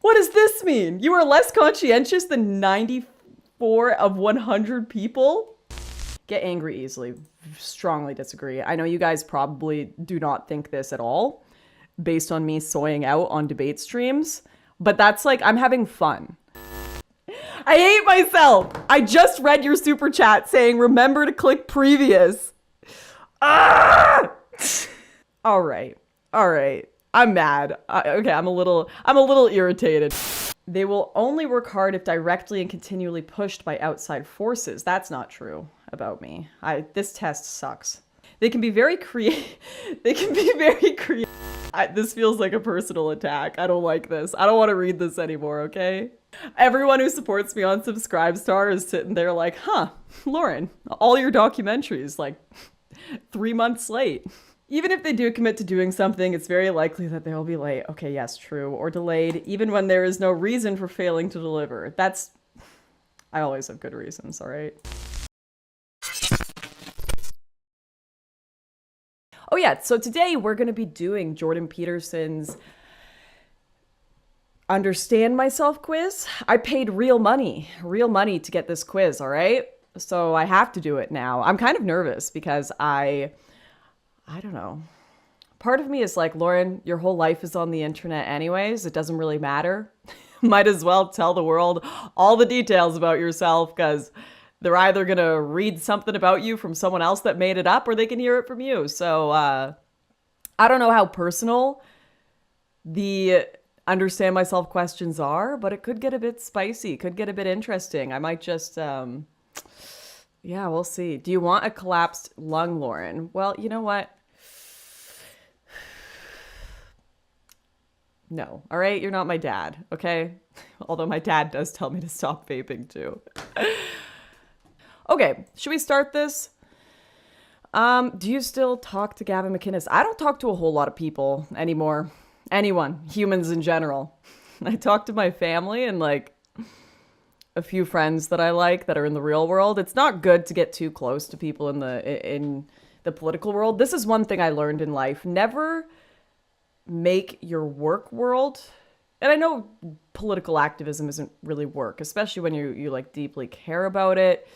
What does this mean? You are less conscientious than 94 of 100 people? Get angry easily. Strongly disagree. I know you guys probably do not think this at all based on me soying out on debate streams, but that's like, I'm having fun. I hate myself. I just read your super chat saying, remember to click previous. Ah! All right. I'm mad. Okay, I'm a little irritated. They will only work hard if directly and continually pushed by outside forces. That's not true about me. This test sucks. They can be very creative. This feels like a personal attack. I don't like this. I don't want to read this anymore, okay? Everyone who supports me on Subscribestar is sitting there like, huh, Lauren, all your documentaries, like 3 months late. Even if they do commit to doing something, it's very likely that they'll be late. Okay, yes, true. Or delayed, even when there is no reason for failing to deliver. I always have good reasons, all right? Oh yeah, so today we're going to be doing Jordan Peterson's Understand Myself quiz. I paid real money to get this quiz, all right? So I have to do it now. I'm kind of nervous because I don't know. Part of me is like, Lauren, your whole life is on the internet anyways. It doesn't really matter. Might as well tell the world all the details about yourself because they're either going to read something about you from someone else that made it up or they can hear it from you. So I don't know how personal the Understand Myself questions are, but it could get a bit spicy, could get a bit interesting. I might just, yeah, we'll see. Do you want a collapsed lung, Lauren? Well, you know what? No. All right. You're not my dad. Okay. Although my dad does tell me to stop vaping too. Okay. Should we start this? Do you still talk to Gavin McInnes? I don't talk to a whole lot of people anymore. Anyone, humans in general. I talk to my family and like a few friends that I like that are in the real world. It's not good to get too close to people in the political world. This is one thing I learned in life. Never make your work world, and I know political activism isn't really work, especially when you like deeply care about it.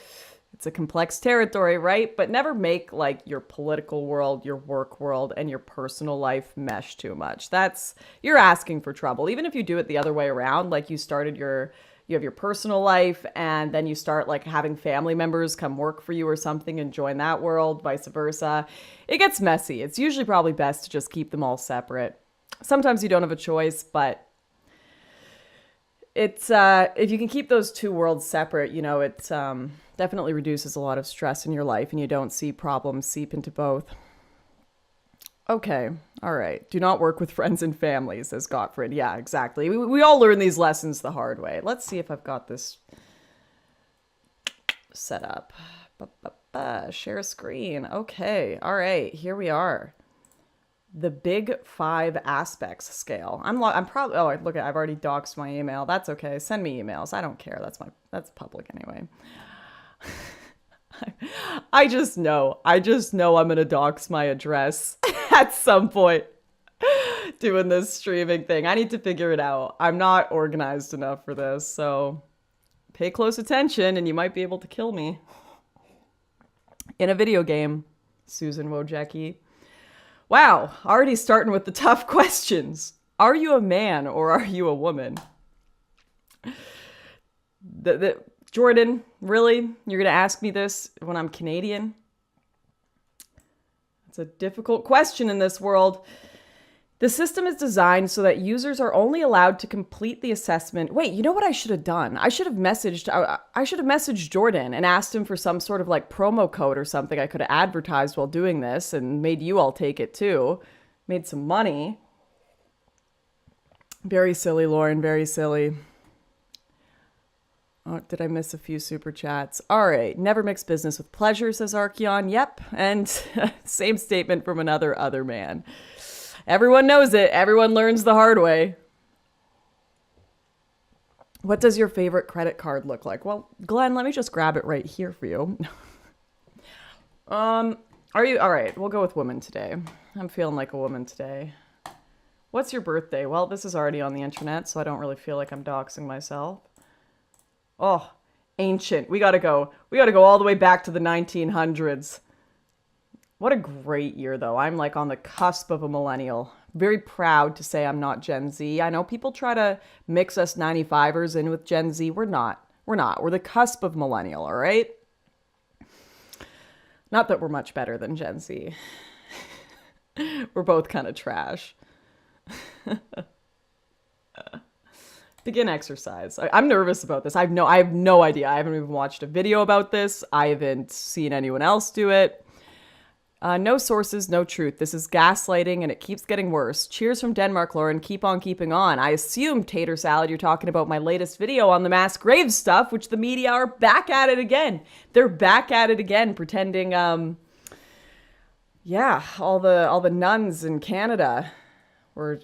It's a complex territory, right? But never make like your political world, your work world, and your personal life mesh too much. You're asking for trouble. Even if you do it the other way around, like you have your personal life and then you start like having family members come work for you or something and join that world, vice versa. It gets messy. It's usually probably best to just keep them all separate. Sometimes you don't have a choice, but it's if you can keep those two worlds separate, you know, it definitely reduces a lot of stress in your life and you don't see problems seep into both. Okay, all right. Do not work with friends and family, says Gottfried. Yeah, exactly. We all learn these lessons the hard way. Let's see if I've got this set up. Share screen. Okay, all right. Here we are. The Big 5 Aspects scale. I'm probably, oh, look, I've already doxed my email. That's okay. Send me emails. I don't care. That's public anyway. I just know I'm going to dox my address at some point doing this streaming thing. I need to figure it out. I'm not organized enough for this, so pay close attention and you might be able to kill me in a video game, Susan Wojcicki. Wow, already starting with the tough questions. Are you a man or are you a woman? Jordan, really? You're going to ask me this when I'm Canadian? It's a difficult question in this world. The system is designed so that users are only allowed to complete the assessment. Wait, you know what I should have done? I should have messaged Jordan and asked him for some sort of like promo code or something I could have advertised while doing this and made you all take it too. Made some money. Very silly, Lauren, very silly. Oh, did I miss a few super chats? All right. Never mix business with pleasure, says Archeon. Yep. And same statement from another other man. Everyone knows it. Everyone learns the hard way. What does your favorite credit card look like? Well, Glenn, let me just grab it right here for you. Are you all right? We'll go with woman today. I'm feeling like a woman today. What's your birthday? Well, this is already on the internet, so I don't really feel like I'm doxing myself. Oh, ancient. We gotta go all the way back to the 1900s. What a great year, though. I'm like on the cusp of a millennial. Very proud to say I'm not Gen Z. I know people try to mix us 95ers in with Gen Z. We're not. We're the cusp of millennial, all right? Not that we're much better than Gen Z. We're both kind of trash. Begin exercise. I'm nervous about this. I have no idea. I haven't even watched a video about this. I haven't seen anyone else do it. No sources, no truth. This is gaslighting and it keeps getting worse. Cheers from Denmark, Lauren. Keep on keeping on. I assume, Tater Salad, you're talking about my latest video on the mass grave stuff, which the media are back at it again. They're back at it again, pretending, all the nuns in Canada were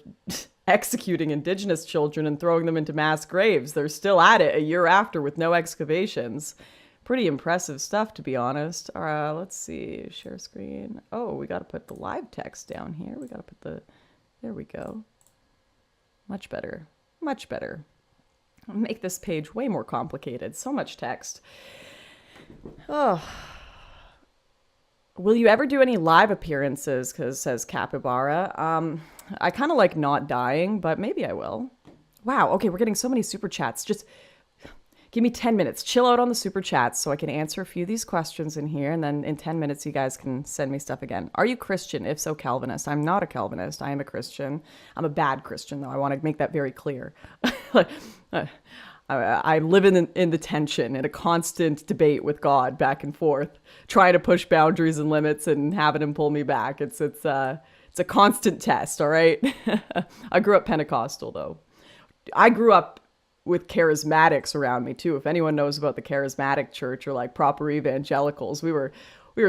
executing Indigenous children and throwing them into mass graves. They're still at it a year after with no excavations. Pretty impressive stuff, to be honest. Let's see. Share screen. Oh, we got to put the live text down here. We got to put there we go. Much better. Much better. I'll make this page way more complicated. So much text. Oh. Will you ever do any live appearances? Because says Capybara. I kind of like not dying, but maybe I will. Wow. Okay, we're getting so many super chats. Just give me 10 minutes. Chill out on the super chats so I can answer a few of these questions in here. And then in 10 minutes, you guys can send me stuff again. Are you Christian? If so, Calvinist. I'm not a Calvinist. I am a Christian. I'm a bad Christian, though. I want to make that very clear. I live in the tension, in a constant debate with God back and forth, trying to push boundaries and limits and having him pull me back. It's a constant test, all right? I grew up Pentecostal, though. I grew up with charismatics around me too. If anyone knows about the charismatic church or like proper evangelicals, we were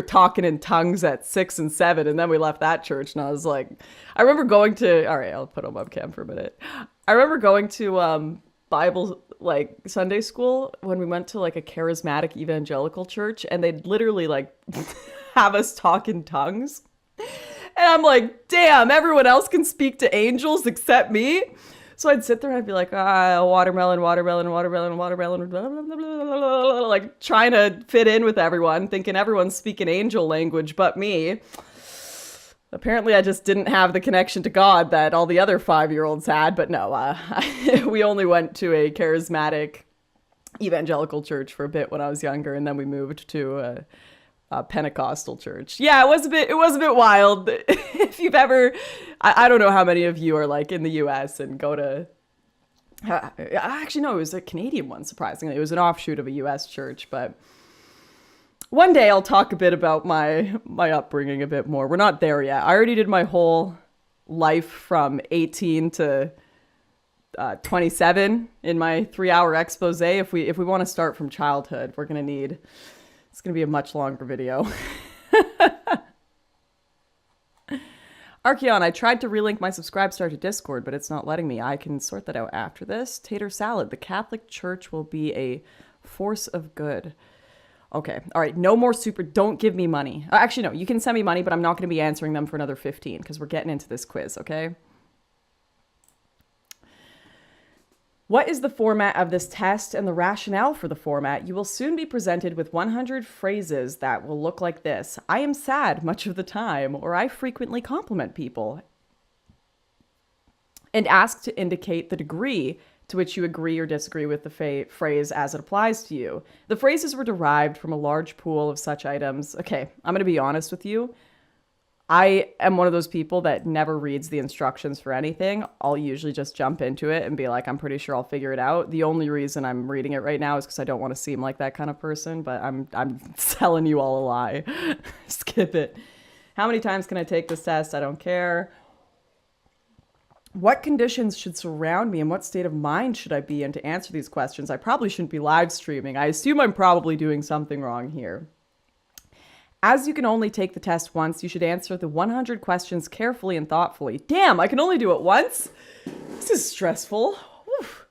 talking in tongues at 6 and 7, and then we left that church. And I was like, I remember going to, all right, I'll put on webcam for a minute. I remember going to Bible, like Sunday school, when we went to like a charismatic evangelical church, and they'd literally like have us talk in tongues. And I'm like, damn, everyone else can speak to angels except me. So I'd sit there and I'd be like, watermelon, like trying to fit in with everyone, thinking everyone's speaking angel language but me. Apparently I just didn't have the connection to God that all the other 5-year-olds had, but no, we only went to a charismatic evangelical church for a bit when I was younger, and then we moved to a Pentecostal church. Yeah, it was a bit wild. If you've ever, I don't know how many of you are like in the US and go to, actually no, it was a Canadian one, surprisingly. It was an offshoot of a US church, but one day I'll talk a bit about my upbringing a bit more. We're not there yet. I already did my whole life from 18 to 27 in my 3-hour expose. If we want to start from childhood, we're going to need, it's going to be a much longer video. Archeon, I tried to relink my Subscribestar to Discord, but it's not letting me. I can sort that out after this. Tater Salad, the Catholic Church will be a force of good. Okay, all right, no more super, don't give me money. Actually, no, you can send me money, but I'm not going to be answering them for another 15, because we're getting into this quiz, okay? What is the format of this test and the rationale for the format? You will soon be presented with 100 phrases that will look like this. I am sad much of the time, or I frequently compliment people. And asked to indicate the degree to which you agree or disagree with the phrase as it applies to you. The phrases were derived from a large pool of such items. Okay, I'm going to be honest with you. I am one of those people that never reads the instructions for anything. I'll usually just jump into it and be like, I'm pretty sure I'll figure it out. The only reason I'm reading it right now is because I don't want to seem like that kind of person, but I'm telling you all a lie. Skip it. How many times can I take this test? I don't care. What conditions should surround me and what state of mind should I be in to answer these questions? I probably shouldn't be live streaming. I assume I'm probably doing something wrong here. As you can only take the test once, you should answer the 100 questions carefully and thoughtfully. Damn, I can only do it once? This is stressful. Oof.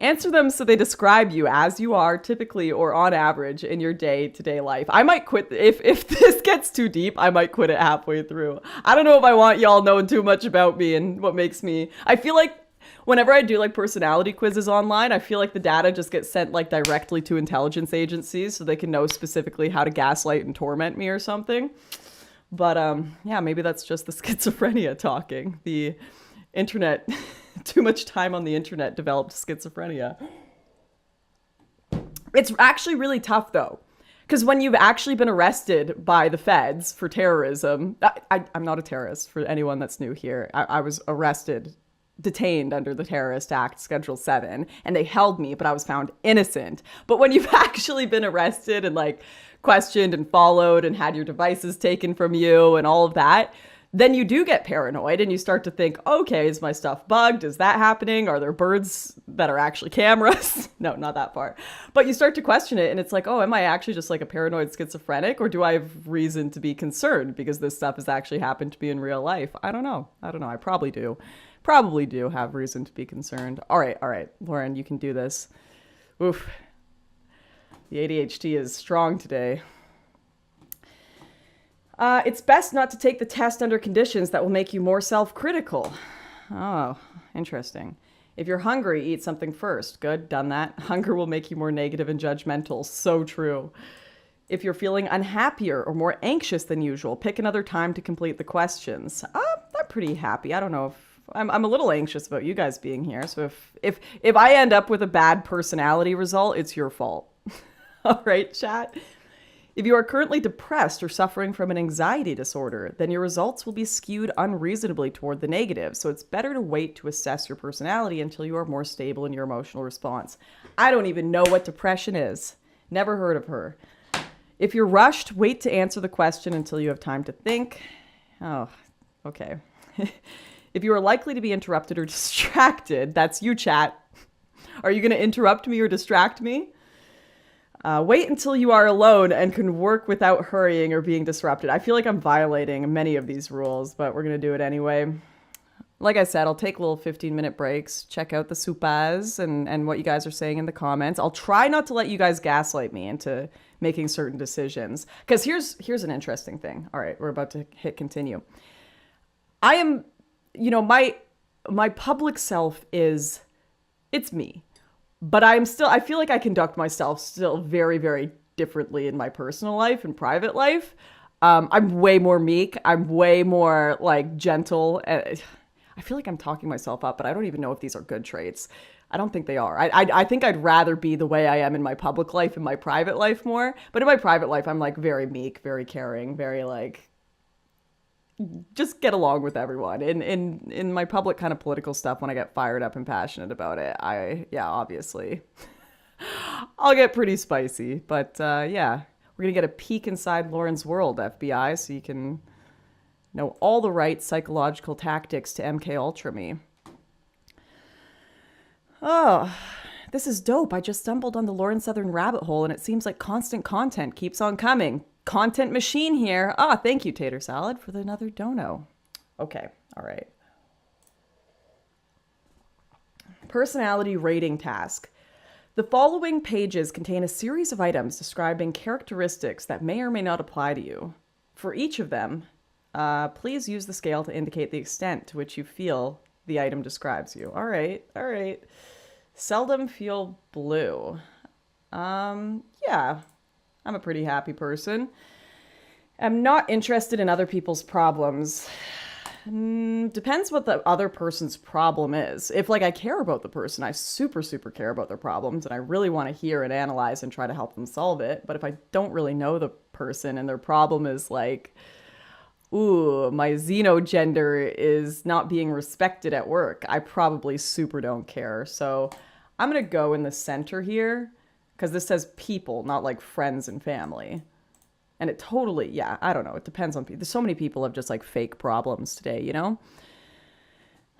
Answer them so they describe you as you are typically or on average in your day-to-day life. I might quit if this gets too deep. I might quit it halfway through. I don't know if I want y'all knowing too much about me and what makes me. I feel like whenever I do like personality quizzes online, I feel like the data just gets sent like directly to intelligence agencies so they can know specifically how to gaslight and torment me or something. But yeah, maybe that's just the schizophrenia talking. The internet, too much time on the internet developed schizophrenia. It's actually really tough though, because when you've actually been arrested by the feds for terrorism, I'm not a terrorist for anyone that's new here. I was detained under the Terrorist Act, Schedule 7, and they held me, but I was found innocent. But when you've actually been arrested and like questioned and followed and had your devices taken from you and all of that, then you do get paranoid and you start to think, okay, is my stuff bugged? Is that happening? Are there birds that are actually cameras? No, not that far. But you start to question it and it's like, oh, am I actually just like a paranoid schizophrenic, or do I have reason to be concerned because this stuff has actually happened to me in real life? I don't know. I probably do. Probably do have reason to be concerned. All right, Lauren, you can do this. Oof. The ADHD is strong today. It's best not to take the test under conditions that will make you more self-critical. Oh, interesting. If you're hungry, eat something first. Good, done that. Hunger will make you more negative and judgmental. So true. If you're feeling unhappier or more anxious than usual, pick another time to complete the questions. I'm pretty happy. I don't know if I'm a little anxious about you guys being here. So if I end up with a bad personality result, it's your fault. All right, chat. If you are currently depressed or suffering from an anxiety disorder, then your results will be skewed unreasonably toward the negative. So it's better to wait to assess your personality until you are more stable in your emotional response. I don't even know what depression is. Never heard of her. If you're rushed, wait to answer the question until you have time to think. Oh, okay. If you are likely to be interrupted or distracted, that's you, chat. Are you going to interrupt me or distract me? Wait until you are alone and can work without hurrying or being disrupted. I feel like I'm violating many of these rules, but we're going to do it anyway. Like I said, I'll take little 15-minute breaks, check out the supas and what you guys are saying in the comments. I'll try not to let you guys gaslight me into making certain decisions. Because here's an interesting thing. All right, we're about to hit continue. I am, my public self it's me. But I feel like I conduct myself still very, very differently in my personal life and private life. I'm way more meek. I'm way more like gentle. I feel like I'm talking myself up, but I don't even know if these are good traits. I don't think they are. I think I'd rather be the way I am in my public life and my private life more. But in my private life, I'm like very meek, very caring, very like, just get along with everyone. In my public kind of political stuff, when I get fired up and passionate about it, obviously, I'll get pretty spicy. But yeah, we're going to get a peek inside Lauren's world, FBI, so you can know all the right psychological tactics to MK Ultra me. Oh, this is dope. I just stumbled on the Lauren Southern rabbit hole, and it seems like constant content keeps on coming. Content machine here. Thank you, Tater Salad, for another dono. Okay, all right. Personality rating task. The following pages contain a series of items describing characteristics that may or may not apply to you. For each of them, please use the scale to indicate the extent to which you feel the item describes you. All right. Seldom feel blue. Yeah. I'm a pretty happy person. I'm not interested in other people's problems. Depends what the other person's problem is. If like I care about the person, I super care about their problems and I really want to hear and analyze and try to help them solve it. But if I don't really know the person and their problem is like, ooh, my xenogender is not being respected at work, I probably super don't care. So I'm going to go in the center here. Because this says people, not like friends and family. And it totally, yeah, I don't know. It depends on people. There's so many people have just like fake problems today, you know?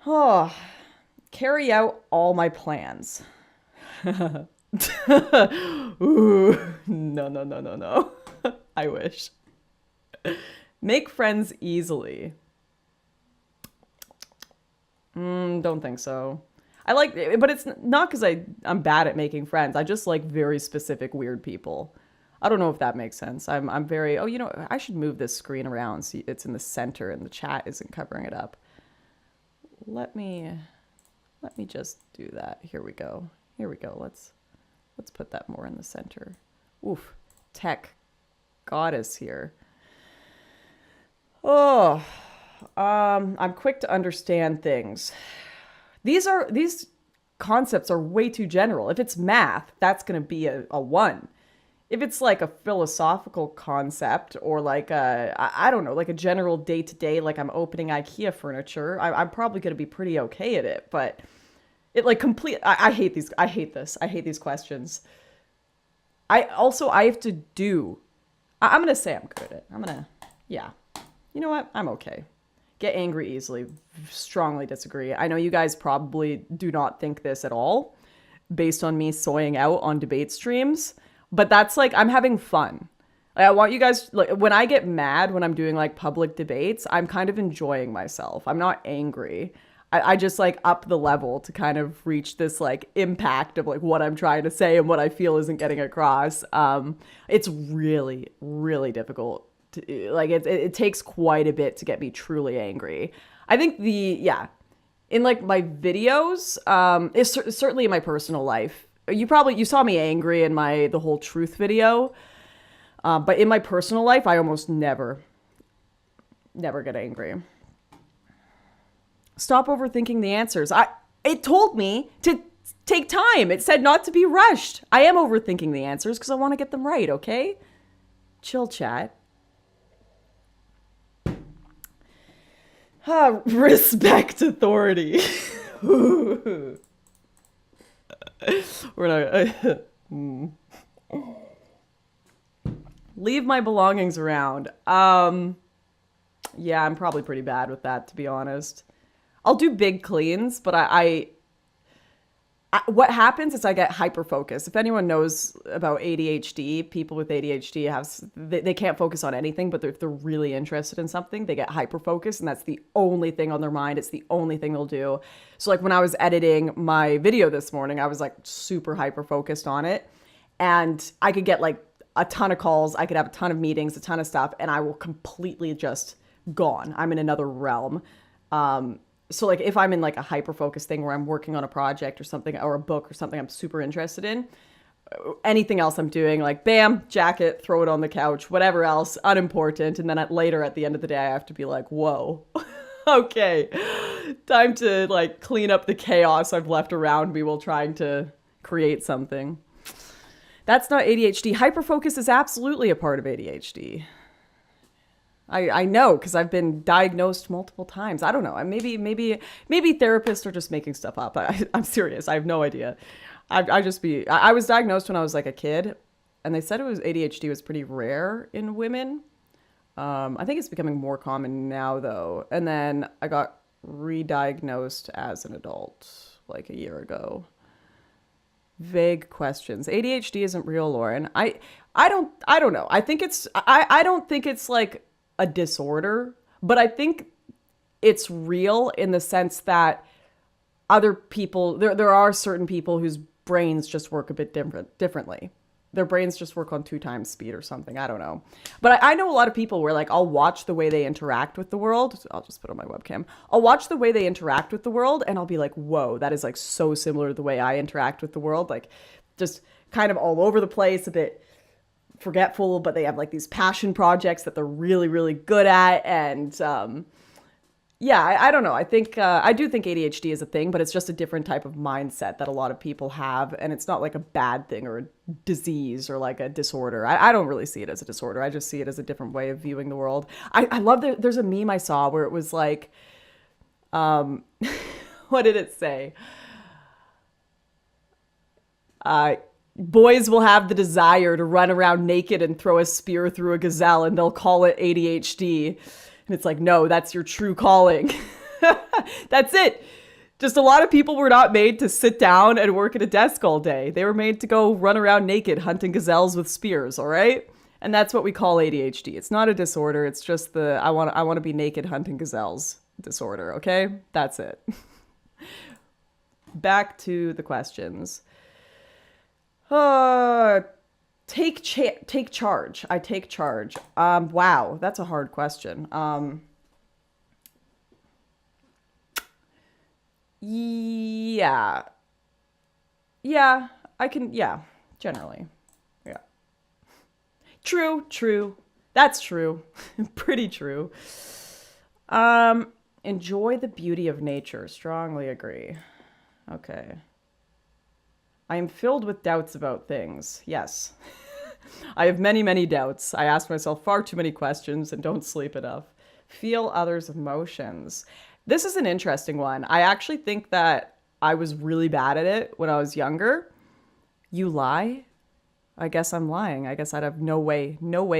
Oh, carry out all my plans. Ooh, no. I wish. Make friends easily. Don't think so. I like, but it's not because I'm bad at making friends. I just like very specific weird people. I don't know if that makes sense. I'm very, oh, you know, I should move this screen around. See, it's in the center and the chat isn't covering it up. Let me just do that. Here we go. Here we go. Let's put that more in the center. Oof, tech goddess here. Oh, I'm quick to understand things. These concepts are way too general. If it's math, that's going to be a 1. If it's like a philosophical concept or like I don't know, like a general day-to-day, like I'm opening IKEA furniture, I'm probably going to be pretty okay at it. But it like I hate these. I hate this. I hate these questions. I have to do. I'm going to say I'm good at it. Yeah. You know what? I'm okay. Get angry easily. Strongly disagree. I know you guys probably do not think this at all based on me soying out on debate streams, but that's like, I'm having fun. I want you guys, like, when I get mad when I'm doing like public debates, I'm kind of enjoying myself. I'm not angry. I just like up the level to kind of reach this like impact of like what I'm trying to say and what I feel isn't getting across. It's really, really difficult. Like it takes quite a bit to get me truly angry. I think in like my videos, it's certainly in my personal life. You saw me angry in the whole truth video. But in my personal life, I almost never get angry. Stop overthinking the answers. It told me to take time. It said not to be rushed. I am overthinking the answers because I want to get them right, okay? Chill, chat. Respect authority. We're not... Leave my belongings around. Yeah, I'm probably pretty bad with that, to be honest. I'll do big cleans, but what happens is I get hyper-focused. If anyone knows about ADHD, people with ADHD they can't focus on anything, but if they're really interested in something, they get hyper-focused, and that's the only thing on their mind. It's the only thing they'll do. So like when I was editing my video this morning, I was like super hyper-focused on it, and I could get like a ton of calls, I could have a ton of meetings, a ton of stuff, and I will completely just gone. I'm in another realm. So like if I'm in like a hyper-focused thing where I'm working on a project or something, or a book or something I'm super interested in, anything else I'm doing, like bam, jacket, throw it on the couch, whatever else, unimportant. And then later at the end of the day, I have to be like, whoa, okay, time to like clean up the chaos I've left around me while trying to create something. That's not ADHD. Hyperfocus is absolutely a part of ADHD. I know, because I've been diagnosed multiple times. I don't know. Maybe therapists are just making stuff up. I'm serious. I have no idea. I was diagnosed when I was like a kid, and they said ADHD was pretty rare in women. I think it's becoming more common now, though. And then I got re-diagnosed as an adult like a year ago. Vague questions. ADHD isn't real, Lauren. I don't know. I don't think it's like a disorder, but I think it's real in the sense that other people, there are certain people whose brains just work a bit differently. Their brains just work on 2 times speed or something. I don't know. But I know a lot of people where like I'll watch the way they interact with the world. I'll just put on my webcam. I'll watch the way they interact with the world and I'll be like, whoa, that is like so similar to the way I interact with the world. Like just kind of all over the place, a bit forgetful, but they have like these passion projects that they're really, really good at. And I don't know. I think I do think ADHD is a thing, but it's just a different type of mindset that a lot of people have. And it's not like a bad thing or a disease or like a disorder. I don't really see it as a disorder. I just see it as a different way of viewing the world. I love that there's a meme I saw where it was like, what did it say? Boys will have the desire to run around naked and throw a spear through a gazelle and they'll call it ADHD. And it's like, no, that's your true calling. That's it. Just a lot of people were not made to sit down and work at a desk all day. They were made to go run around naked hunting gazelles with spears, all right? And that's what we call ADHD. It's not a disorder. It's just the I want to be naked hunting gazelles disorder, okay? That's it. back to the questions. Take charge. I take charge. Wow, that's a hard question. Yeah. Yeah, I can, yeah, generally. Yeah. True. That's true. Pretty true. Enjoy the beauty of nature. Strongly agree. Okay. I am filled with doubts about things. Yes. I have many, many doubts. I ask myself far too many questions and don't sleep enough. Feel others' emotions. This is an interesting one. I actually think that I was really bad at it when I was younger. You lie? I guess I'm lying. I guess I'd have no way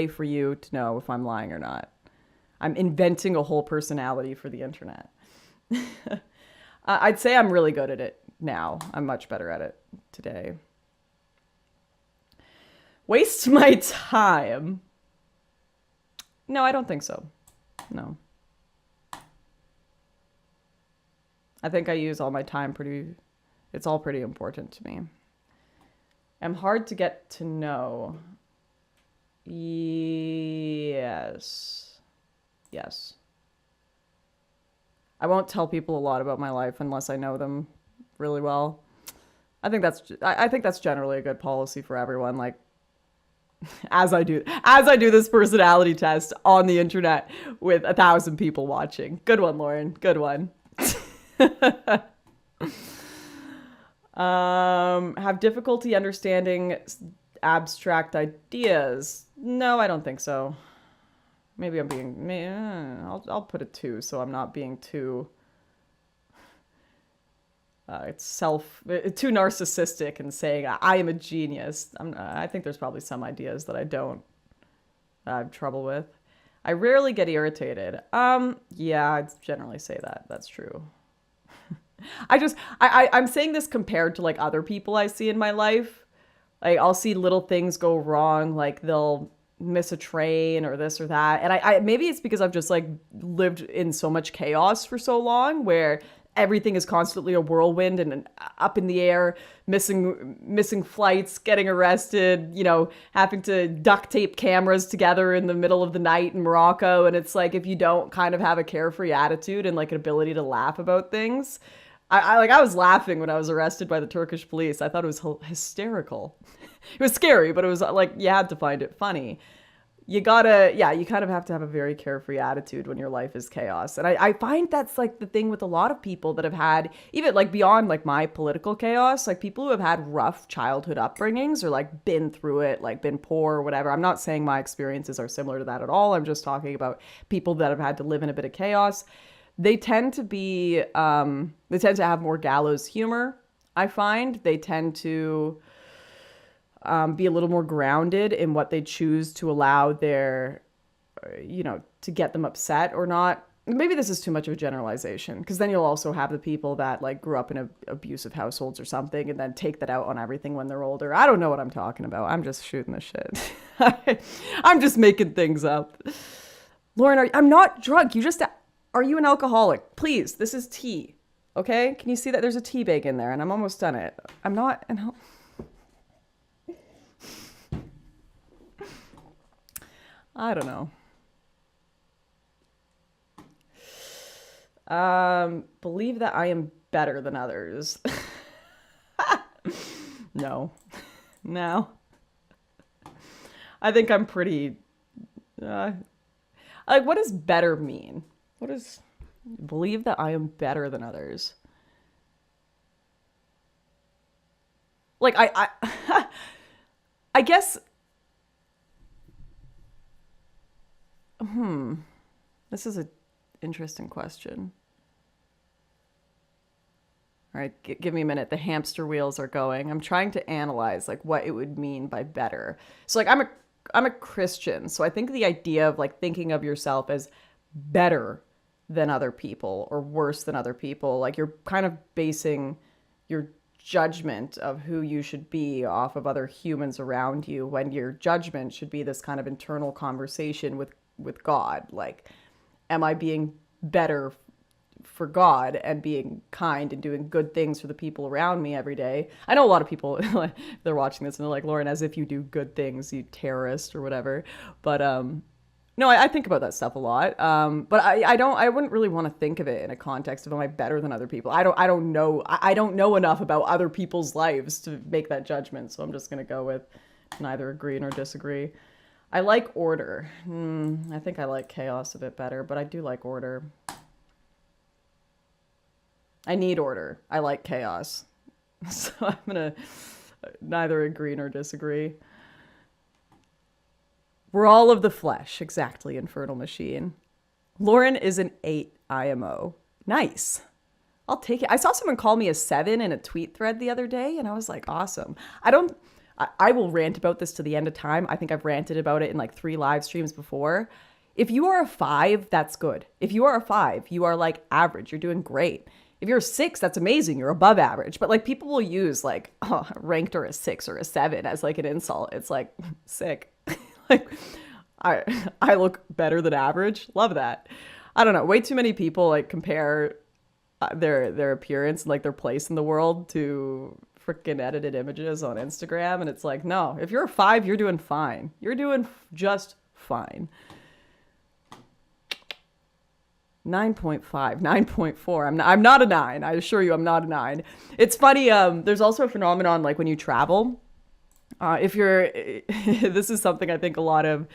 for you to know if I'm lying or not. I'm inventing a whole personality for the internet. I'd say I'm really good at it now. I'm much better at it today. Waste my time? No, I don't think so. No. I think I use all my time it's all pretty important to me. I'm hard to get to know. Yes. I won't tell people a lot about my life unless I know them really well. I think that's generally a good policy for everyone. Like, as I do this personality test on the internet with 1,000 people watching. Good one, Lauren. Good one. Have difficulty understanding abstract ideas? No, I don't think so. Maybe I'm being, I'll put a 2 so I'm not being too, too narcissistic and saying I am a genius. I think there's probably some ideas that I have trouble with. I rarely get irritated. Yeah, I'd generally say that. That's true. I'm saying this compared to like other people I see in my life. Like I'll see little things go wrong, like they'll miss a train or this or that. And I maybe it's because I've just like lived in so much chaos for so long where everything is constantly a whirlwind and up in the air, missing flights, getting arrested, you know, having to duct tape cameras together in the middle of the night in Morocco. And it's like, if you don't kind of have a carefree attitude and like an ability to laugh about things, I was laughing when I was arrested by the Turkish police. I thought it was hysterical. It was scary, but it was like, you had to find it funny. You kind of have to have a very carefree attitude when your life is chaos. And I find that's like the thing with a lot of people that have had, even like beyond like my political chaos, like people who have had rough childhood upbringings or like been through it, like been poor or whatever. I'm not saying my experiences are similar to that at all. I'm just talking about people that have had to live in a bit of chaos. They tend to have more gallows humor, I find. They tend to be a little more grounded in what they choose to allow their, to get them upset or not. Maybe this is too much of a generalization, because then you'll also have the people that like grew up in abusive households or something and then take that out on everything when they're older. I don't know what I'm talking about. I'm just shooting the shit. I'm just making things up. Lauren, I'm not drunk. Are you an alcoholic? Please, this is tea. Okay? Can you see that there's a tea bag in there and I'm almost done it? I'm not I don't know. Believe that I am better than others. No. I think I'm pretty, like, what does better mean? What does believe that I am better than others? Like, I guess, this is an interesting question. All right, give me a minute. The hamster wheels are going. I'm trying to analyze like what it would mean by better. So like I'm a Christian, so I think the idea of like thinking of yourself as better than other people or worse than other people, like you're kind of basing your judgment of who you should be off of other humans around you, when your judgment should be this kind of internal conversation with God. Like, am I being better for God and being kind and doing good things for the people around me every day. I know a lot of people, they're watching this and they're like, Lauren, as if you do good things, you terrorist or whatever. But no, I think about that stuff a lot. But I wouldn't really want to think of it in a context of, am I better than other people? I don't know enough about other people's lives to make that judgment. So I'm just going to go with neither agree nor disagree. I like order. I think I like chaos a bit better, but I do like order. I need order. I like chaos. So I'm going to neither agree nor disagree. We're all of the flesh. Exactly, Infernal Machine. Lauren is an 8 IMO. Nice. I'll take it. I saw someone call me a 7 in a tweet thread the other day, and I was like, awesome. I will rant about this to the end of time. I think I've ranted about it in like 3 live streams before. If you are a 5, that's good. If you are a 5, you are like average. You're doing great. If you're a 6, that's amazing. You're above average. But like people will use like ranked or a 6 or a 7 as like an insult. It's like sick. Like I look better than average. Love that. I don't know. Way too many people like compare their appearance and like their place in the world to freaking edited images on Instagram. And it's like, no, if you're a 5, you're doing fine. You're doing just fine. 9.5, 9.4. I'm not a 9. I assure you I'm not a 9. It's funny. There's also a phenomenon like when you travel. If you're, this is something I think a lot of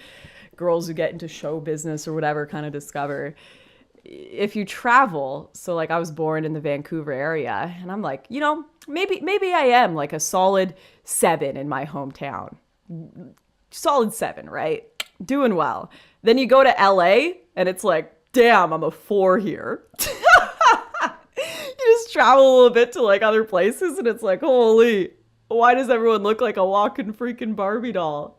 girls who get into show business or whatever kind of discover. If you travel, so like I was born in the Vancouver area, and I'm like, you know, maybe I am like a solid 7 in my hometown. Solid 7, right? Doing well. Then you go to LA, and it's like, damn, I'm a 4 here. You just travel a little bit to like other places, and it's like, holy, why does everyone look like a walking freaking Barbie doll?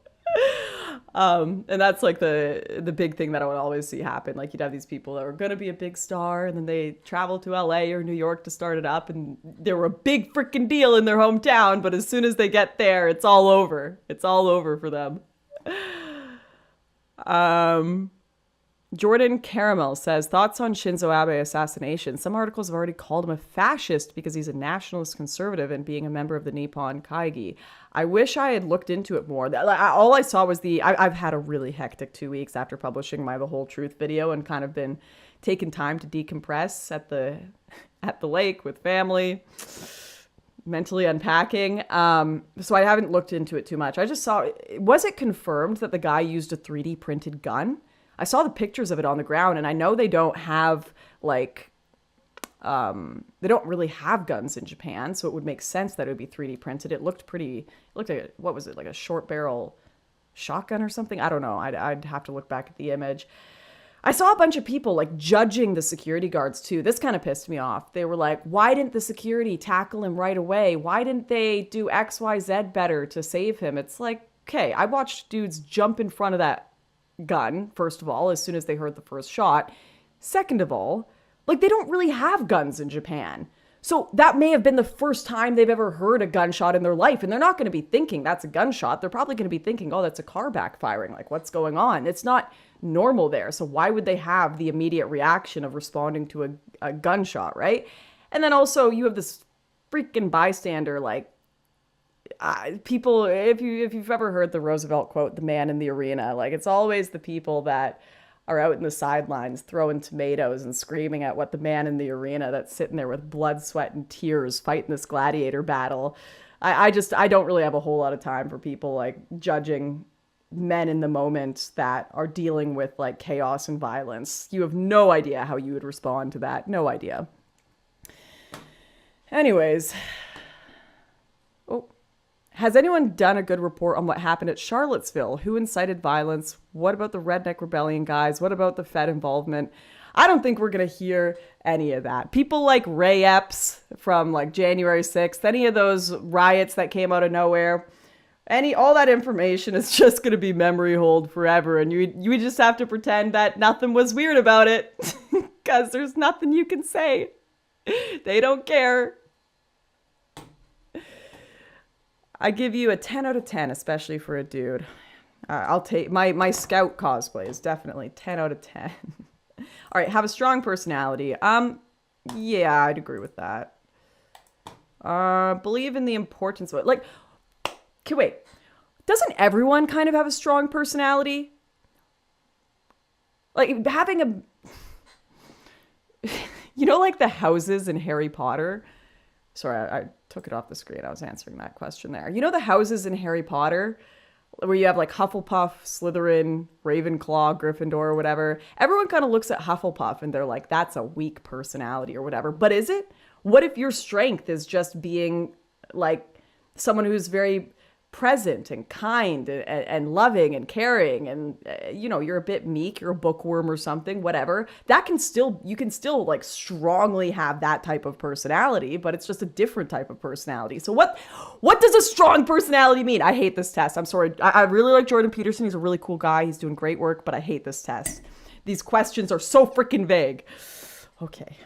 And that's like the big thing that I would always see happen. Like you'd have these people that were going to be a big star, and then they travel to LA or New York to start it up, and they were a big freaking deal in their hometown. But as soon as they get there, it's all over. It's all over for them. Jordan Caramel says, thoughts on Shinzo Abe assassination. Some articles have already called him a fascist because he's a nationalist conservative and being a member of the Nippon Kaigi. I wish I had looked into it more. All I saw was I've had a really hectic 2 weeks after publishing my The Whole Truth video and kind of been taking time to decompress at the lake with family, mentally unpacking. So I haven't looked into it too much. I just saw, was it confirmed that the guy used a 3D printed gun? I saw the pictures of it on the ground, and I know they don't have like, they don't really have guns in Japan, so it would make sense that it would be 3D printed. It looked like, what was it, like a short barrel shotgun or something? I don't know. I'd have to look back at the image. I saw a bunch of people like judging the security guards too. This kind of pissed me off. They were like, why didn't the security tackle him right away? Why didn't they do XYZ better to save him? It's like, okay, I watched dudes jump in front of that gun, first of all, as soon as they heard the first shot. Second of all, like they don't really have guns in Japan. So that may have been the first time they've ever heard a gunshot in their life. And they're not going to be thinking that's a gunshot. They're probably going to be thinking, oh, that's a car backfiring. Like, what's going on? It's not normal there. So why would they have the immediate reaction of responding to a gunshot, right? And then also you have this freaking bystander, like, people, if you've ever heard the Roosevelt quote, the man in the arena, like it's always the people that are out in the sidelines throwing tomatoes and screaming at what the man in the arena that's sitting there with blood, sweat, and tears fighting this gladiator battle. I don't really have a whole lot of time for people like judging men in the moment that are dealing with like chaos and violence. You have no idea how you would respond to that. No idea. Anyways. Has anyone done a good report on what happened at Charlottesville? Who incited violence? What about the Redneck Rebellion guys? What about the Fed involvement? I don't think we're going to hear any of that. People like Ray Epps from like January 6th, any of those riots that came out of nowhere, all that information is just going to be memory hold forever. And you just have to pretend that nothing was weird about it because there's nothing you can say. They don't care. I give you a 10 out of 10, especially for a dude. I'll take my scout cosplay is definitely 10 out of 10. All right, have a strong personality. Yeah, I'd agree with that. Believe in the importance of it. Like, okay, wait. Doesn't everyone kind of have a strong personality? Like, having a... You know, like the houses in Harry Potter? Sorry, I took it off the screen. I was answering that question there. You know the houses in Harry Potter? Where you have like Hufflepuff, Slytherin, Ravenclaw, Gryffindor, or whatever. Everyone kind of looks at Hufflepuff and they're like, that's a weak personality or whatever. But is it? What if your strength is just being like someone who's very present and kind and loving and caring and you're a bit meek, you're a bookworm or something, whatever. You can still like strongly have that type of personality, but it's just a different type of personality. So what does a strong personality mean? I hate this test. I'm sorry. I really like Jordan Peterson. He's a really cool guy. He's doing great work, but I hate this test. These questions are so freaking vague. Okay.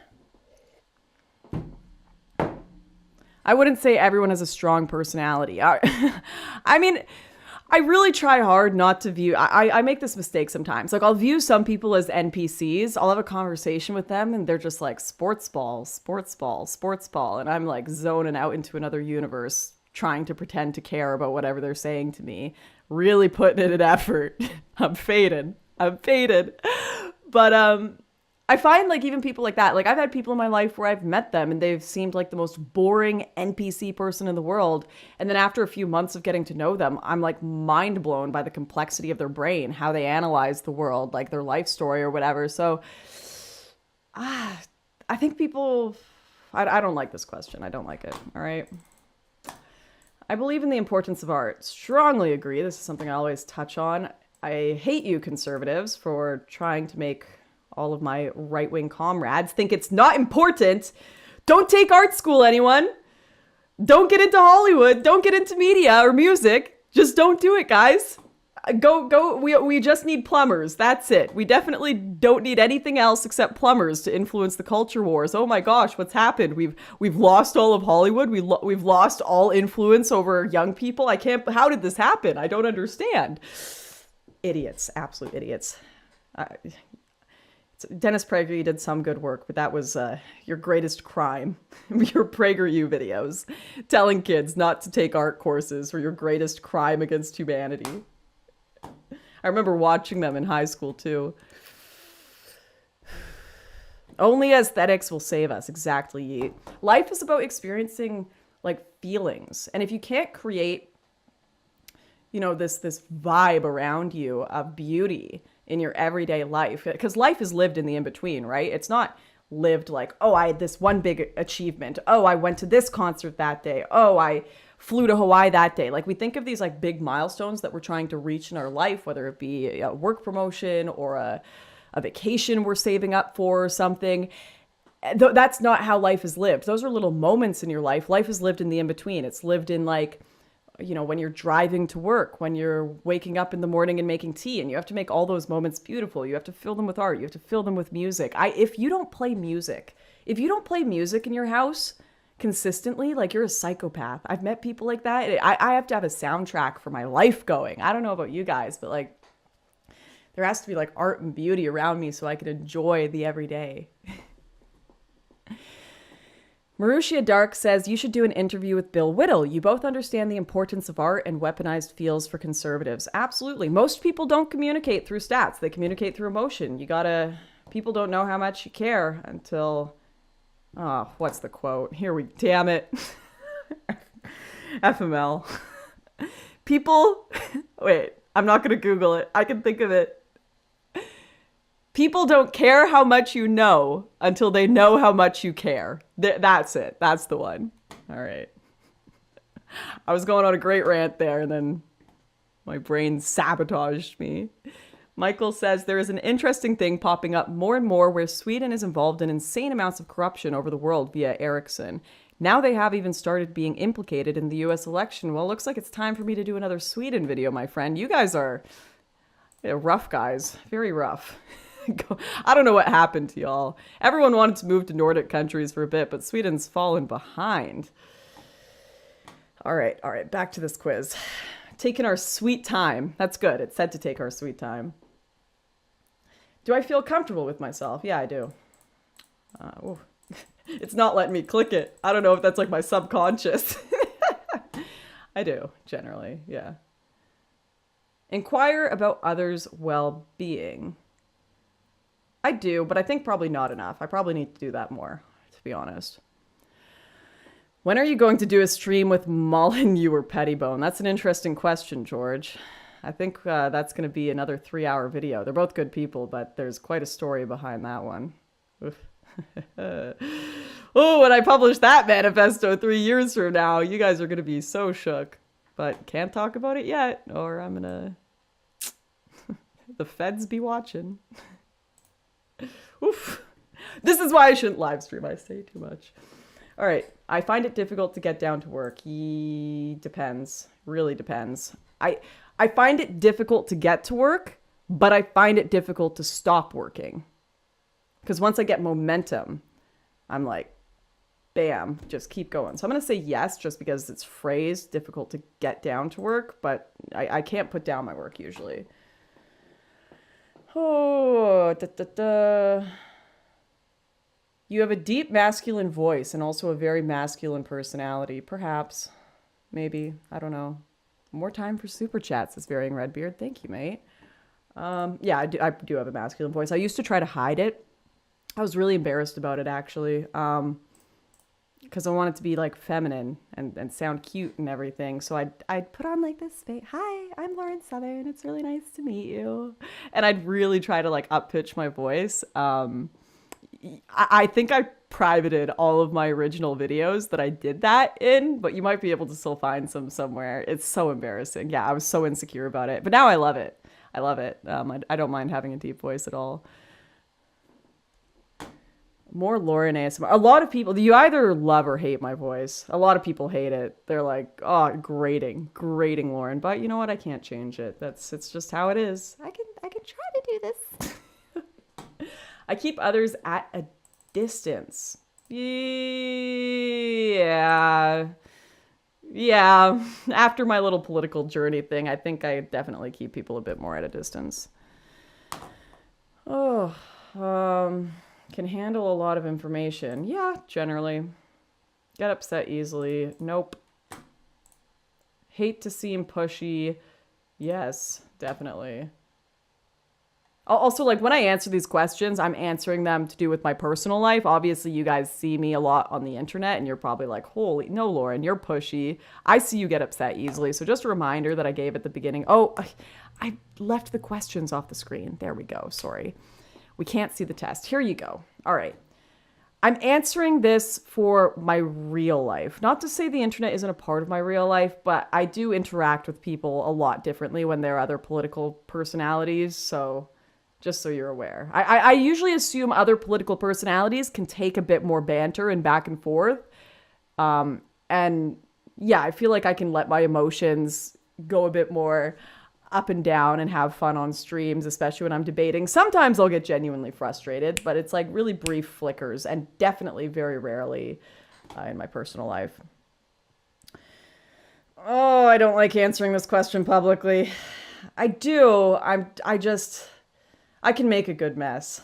I wouldn't say everyone has a strong personality. I mean, I really try hard not to view... I make this mistake sometimes. Like, I'll view some people as NPCs. I'll have a conversation with them, and they're just like, sports ball, sports ball, sports ball. And I'm, like, zoning out into another universe, trying to pretend to care about whatever they're saying to me. Really putting in an effort. I'm faded. But, I find like even people like that, like I've had people in my life where I've met them and they've seemed like the most boring NPC person in the world. And then after a few months of getting to know them, I'm like mind blown by the complexity of their brain, how they analyze the world, like their life story or whatever. So I think people, I don't like this question. I don't like it. All right. I believe in the importance of art. Strongly agree. This is something I always touch on. I hate you conservatives for trying to make all of my right-wing comrades think it's not important. Don't take art school, anyone. Don't get into Hollywood. Don't get into media or music. Just don't do it, guys. Go. We just need plumbers. That's it. We definitely don't need anything else except plumbers to influence the culture wars. Oh my gosh, what's happened? We've lost all of Hollywood. We've lost all influence over young people. How did this happen? I don't understand. Idiots. Absolute idiots. Dennis Prager, you did some good work, but that was your greatest crime. Your PragerU videos telling kids not to take art courses were your greatest crime against humanity. I remember watching them in high school too. Only aesthetics will save us. Exactly, Yeet. Life is about experiencing like feelings. And if you can't create, this vibe around you of beauty in your everyday life, because life is lived in the in-between, right? It's not lived like, oh, I had this one big achievement. Oh, I went to this concert that day. Oh, I flew to Hawaii that day. Like we think of these like big milestones that we're trying to reach in our life, whether it be a work promotion or a vacation we're saving up for or something. That's not how life is lived. Those are little moments in your life. Life is lived in the in-between. It's lived in like, when you're driving to work, when you're waking up in the morning and making tea, and you have to make all those moments beautiful. You have to fill them with art. You have to fill them with music. If you don't play music in your house consistently, like you're a psychopath. I've met people like that. I have to have a soundtrack for my life going. I don't know about you guys, but like there has to be like art and beauty around me so I can enjoy the everyday. Marussia Dark says, you should do an interview with Bill Whittle. You both understand the importance of art and weaponized feels for conservatives. Absolutely. Most people don't communicate through stats. They communicate through emotion. People don't know how much you care until, what's the quote? Damn it. FML. People, wait, I'm not going to Google it. I can think of it. People don't care how much you know until they know how much you care. That's it. That's the one. All right. I was going on a great rant there, and then my brain sabotaged me. Michael says, there is an interesting thing popping up more and more where Sweden is involved in insane amounts of corruption over the world via Ericsson. Now they have even started being implicated in the US election. Well, it looks like it's time for me to do another Sweden video, my friend. You guys are rough guys. Very rough. I don't know what happened to y'all. Everyone wanted to move to Nordic countries for a bit, but Sweden's fallen behind. All right. Back to this quiz. Taking our sweet time. That's good. It said to take our sweet time. Do I feel comfortable with myself? Yeah, I do. It's not letting me click it. I don't know if that's like my subconscious. I do, generally, yeah. Inquire about others' well-being. I do, but I think probably not enough. I probably need to do that more, to be honest. When are you going to do a stream with Molyneux or Pettibone? That's an interesting question, George. I think that's going to be another 3-hour video. They're both good people, but there's quite a story behind that one. Oh, when I publish that manifesto 3 years from now, you guys are going to be so shook. But can't talk about it yet, or I'm going to... The feds be watching. Oof. This is why I shouldn't live stream. I say too much. All right. I find it difficult to get down to work. Depends. Really depends. I find it difficult to get to work, but I find it difficult to stop working. Because once I get momentum, I'm like, bam, just keep going. So I'm going to say yes, just because it's phrased difficult to get down to work, but I can't put down my work usually. Oh, You have a deep masculine voice and also a very masculine personality. Perhaps. Maybe. I don't know. More time for super chats, this Varying Redbeard. Thank you, mate. Yeah, I do have a masculine voice. I used to try to hide it. I was really embarrassed about it, actually. Because I wanted to be like feminine and sound cute and everything. So I'd put on like this face. Hi, I'm Lauren Southern. It's really nice to meet you. And I'd really try to like up pitch my voice. I think I privated all of my original videos that I did that in, but you might be able to still find some somewhere. It's so embarrassing. Yeah, I was so insecure about it, but now I love it. I love it. I don't mind having a deep voice at all. More Lauren ASMR. A lot of people, you either love or hate my voice. A lot of people hate it. They're like, oh, grating Lauren. But you know what? I can't change it. It's just how it is. I can try to do this. I keep others at a distance. Yeah. After my little political journey thing, I think I definitely keep people a bit more at a distance. Oh, can handle a lot of information. Yeah, generally. Get upset easily. Nope. Hate to seem pushy. Yes, definitely. Also, like, when I answer these questions, I'm answering them to do with my personal life. Obviously, you guys see me a lot on the internet, and you're probably like, holy, no, Lauren, you're pushy. I see you get upset easily. So just a reminder that I gave at the beginning. Oh, I left the questions off the screen. There we go. Sorry. We can't see the test. Here you go. All right. I'm answering this for my real life. Not to say the internet isn't a part of my real life, but I do interact with people a lot differently when they're other political personalities. So... just so you're aware. I usually assume other political personalities can take a bit more banter and back and forth. And yeah, I feel like I can let my emotions go a bit more up and down and have fun on streams, especially when I'm debating. Sometimes I'll get genuinely frustrated, but it's like really brief flickers and definitely very rarely in my personal life. Oh, I don't like answering this question publicly. I do. I can make a good mess.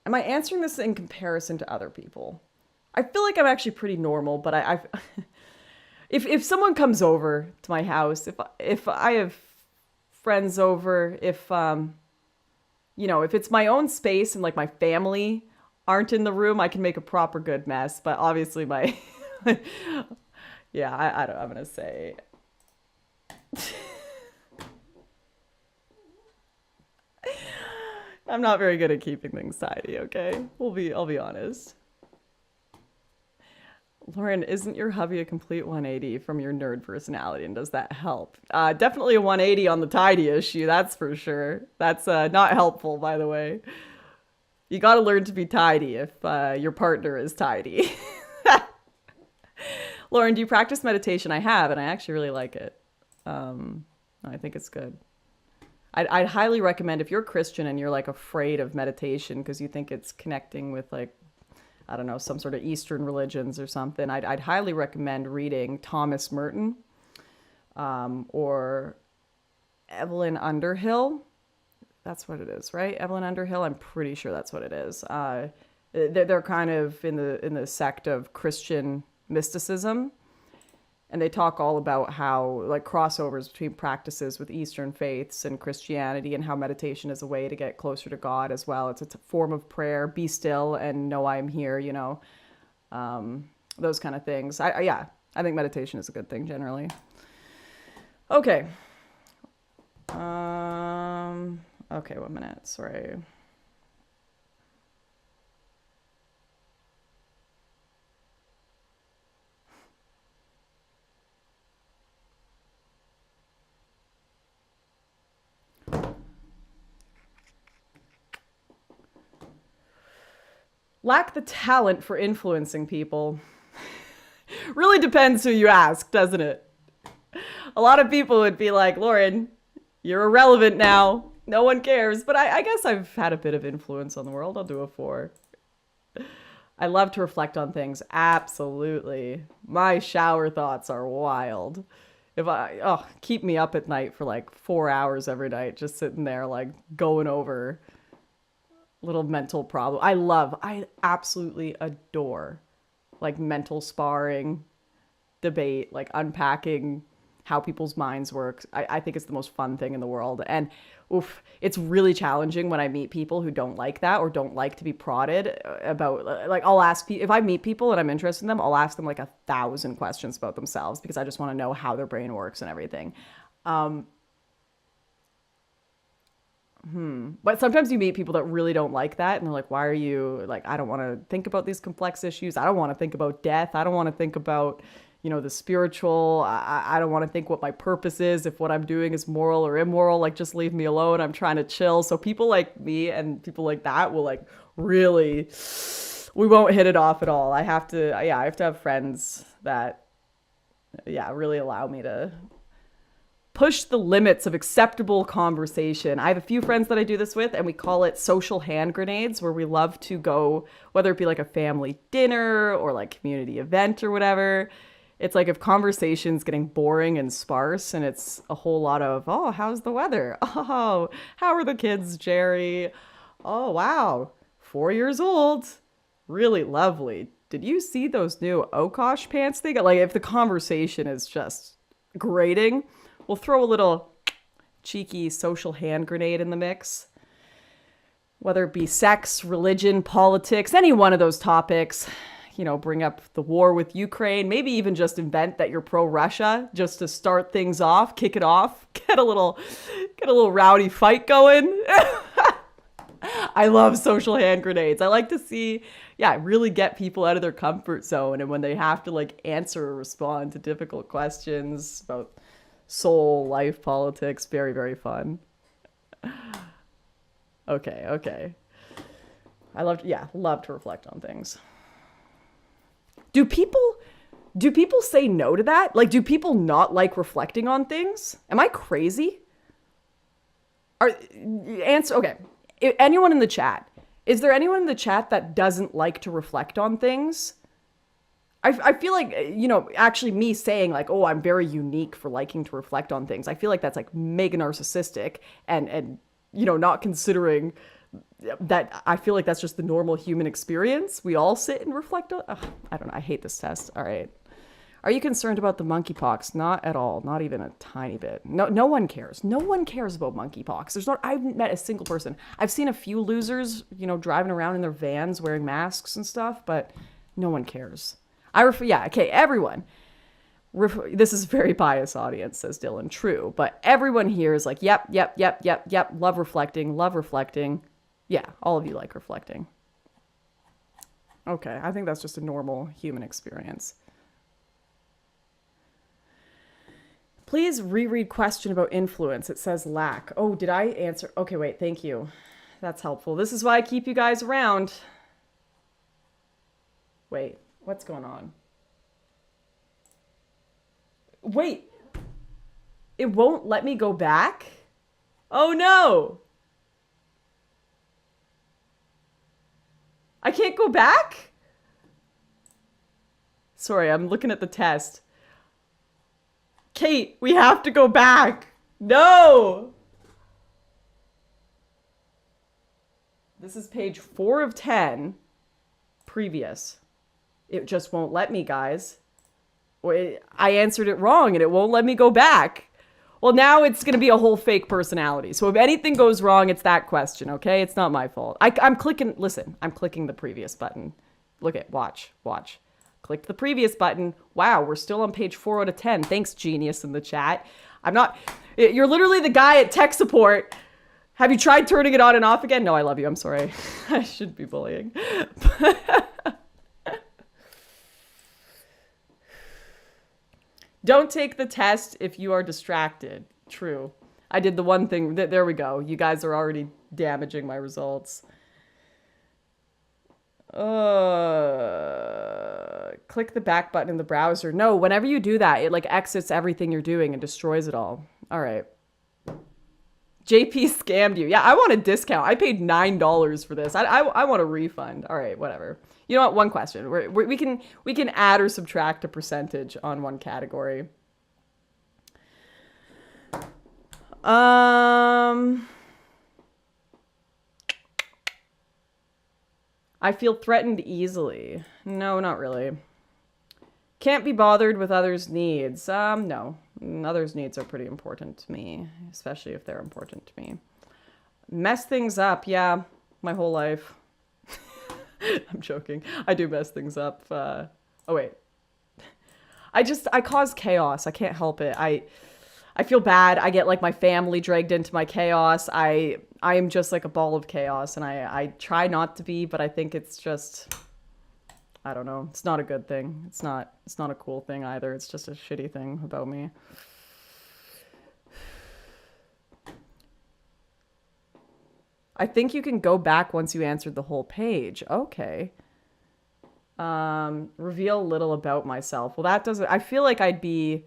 Am I answering this in comparison to other people? I feel like I'm actually pretty normal, but if someone comes over to my house, if I have friends over, if it's my own space and like my family aren't in the room, I can make a proper good mess. But obviously yeah, I'm gonna say. I'm not very good at keeping things tidy, okay? I'll be honest. Lauren, isn't your hubby a complete 180 from your nerd personality, and does that help? Definitely a 180 on the tidy issue, that's for sure. That's not helpful, by the way. You gotta learn to be tidy if your partner is tidy. Lauren, do you practice meditation? I have, and I actually really like it. I think it's good. I'd highly recommend if you're Christian and you're like afraid of meditation because you think it's connecting with like, I don't know, some sort of Eastern religions or something. I'd highly recommend reading Thomas Merton or Evelyn Underhill. That's what it is, right? Evelyn Underhill. I'm pretty sure that's what it is. They're kind of in the sect of Christian mysticism, and they talk all about how like crossovers between practices with Eastern faiths and Christianity, and how meditation is a way to get closer to God as well. It's a form of prayer. Be still and know I am here. You know, those kind of things. I think meditation is a good thing generally. Okay. Okay, 1 minute. Sorry. Lack the talent for influencing people. Really depends who you ask, doesn't it? A lot of people would be like, Lauren, you're irrelevant now. No one cares. But I guess I've had a bit of influence on the world. I'll do a 4. I love to reflect on things. Absolutely. My shower thoughts are wild. Keep me up at night for like 4 hours every night, just sitting there like going over little mental problem. I absolutely adore like mental sparring, debate, like unpacking how people's minds work. I think it's the most fun thing in the world. And it's really challenging when I meet people who don't like that or don't like to be prodded about, like, I'll ask people, if I meet people and I'm interested in them, I'll ask them like 1,000 questions about themselves because I just want to know how their brain works and everything. But sometimes you meet people that really don't like that. And they're like, why are you like, I don't want to think about these complex issues. I don't want to think about death. I don't want to think about, the spiritual. I don't want to think what my purpose is, if what I'm doing is moral or immoral. Like, just leave me alone. I'm trying to chill. So people like me and people like that will like really, we won't hit it off at all. I have to have friends that, really allow me to push the limits of acceptable conversation. I have a few friends that I do this with, and we call it social hand grenades, where we love to go, whether it be like a family dinner or like community event or whatever. It's like if conversation's getting boring and sparse and it's a whole lot of, oh, how's the weather? Oh, how are the kids, Jerry? Oh, wow. 4 years old. Really lovely. Did you see those new Okosh pants they got? Like, if the conversation is just grating, we'll throw a little cheeky social hand grenade in the mix. Whether it be sex, religion, politics, any one of those topics, bring up the war with Ukraine, maybe even just invent that you're pro-Russia just to start things off, kick it off, get a little rowdy fight going. I love social hand grenades. I like to see, really get people out of their comfort zone. And when they have to like answer or respond to difficult questions about soul, life, politics, very, very fun. Okay. I love to reflect on things. Do people say no to that? Like, do people not like reflecting on things? Am I crazy? Okay. Anyone in the chat? Is there anyone in the chat that doesn't like to reflect on things? I feel like, actually me saying like, oh, I'm very unique for liking to reflect on things. I feel like that's like mega narcissistic and not considering that. I feel like that's just the normal human experience. We all sit and reflect on. I don't know. I hate this test. All right. Are you concerned about the monkeypox? Not at all. Not even a tiny bit. No one cares. No one cares about monkeypox. I haven't met a single person. I've seen a few losers, driving around in their vans wearing masks and stuff, but no one cares. Everyone. This is a very biased audience, says Dylan. True. But everyone here is like, yep. Love reflecting. Yeah, all of you like reflecting. Okay, I think that's just a normal human experience. Please reread question about influence. It says lack. Oh, did I answer? Okay, wait, thank you. That's helpful. This is why I keep you guys around. Wait, what's going on? Wait, it won't let me go back? Oh no! I can't go back? Sorry, I'm looking at the test. Kate, we have to go back. No! This is page 4 of 10, previous. It just won't let me, guys. I answered it wrong and it won't let me go back. Well, now it's going to be a whole fake personality. So if anything goes wrong, it's that question, okay? It's not my fault. I'm clicking, listen, I'm clicking the previous button. Look at, watch. Clicked the previous button. Wow, we're still on page 4 out of 10. Thanks, genius in the chat. You're literally the guy at tech support. Have you tried turning it on and off again? No, I love you. I'm sorry. I shouldn't be bullying. Don't take the test if you are distracted. True. I did the one thing. There we go. You guys are already damaging my results. Click the back button in the browser. No, whenever you do that, it like exits everything you're doing and destroys it all. All right. JP scammed you. Yeah, I want a discount. I paid $9 for this. I want a refund. All right, whatever. You know what? One question. We can add or subtract a percentage on one category. I feel threatened easily. No, not really. Can't be bothered with others' needs. No. Others' needs are pretty important to me, especially if they're important to me. Mess things up. Yeah, my whole life. I'm joking. I do mess things up. Oh, wait. I cause chaos. I can't help it. I feel bad. I get like my family dragged into my chaos. I am just like a ball of chaos, and I try not to be, but I think it's just, I don't know. It's not a good thing. It's not a cool thing either. It's just a shitty thing about me. I think you can go back once you answered the whole page. Okay. Reveal little about myself. Well, that doesn't, I feel like I'd be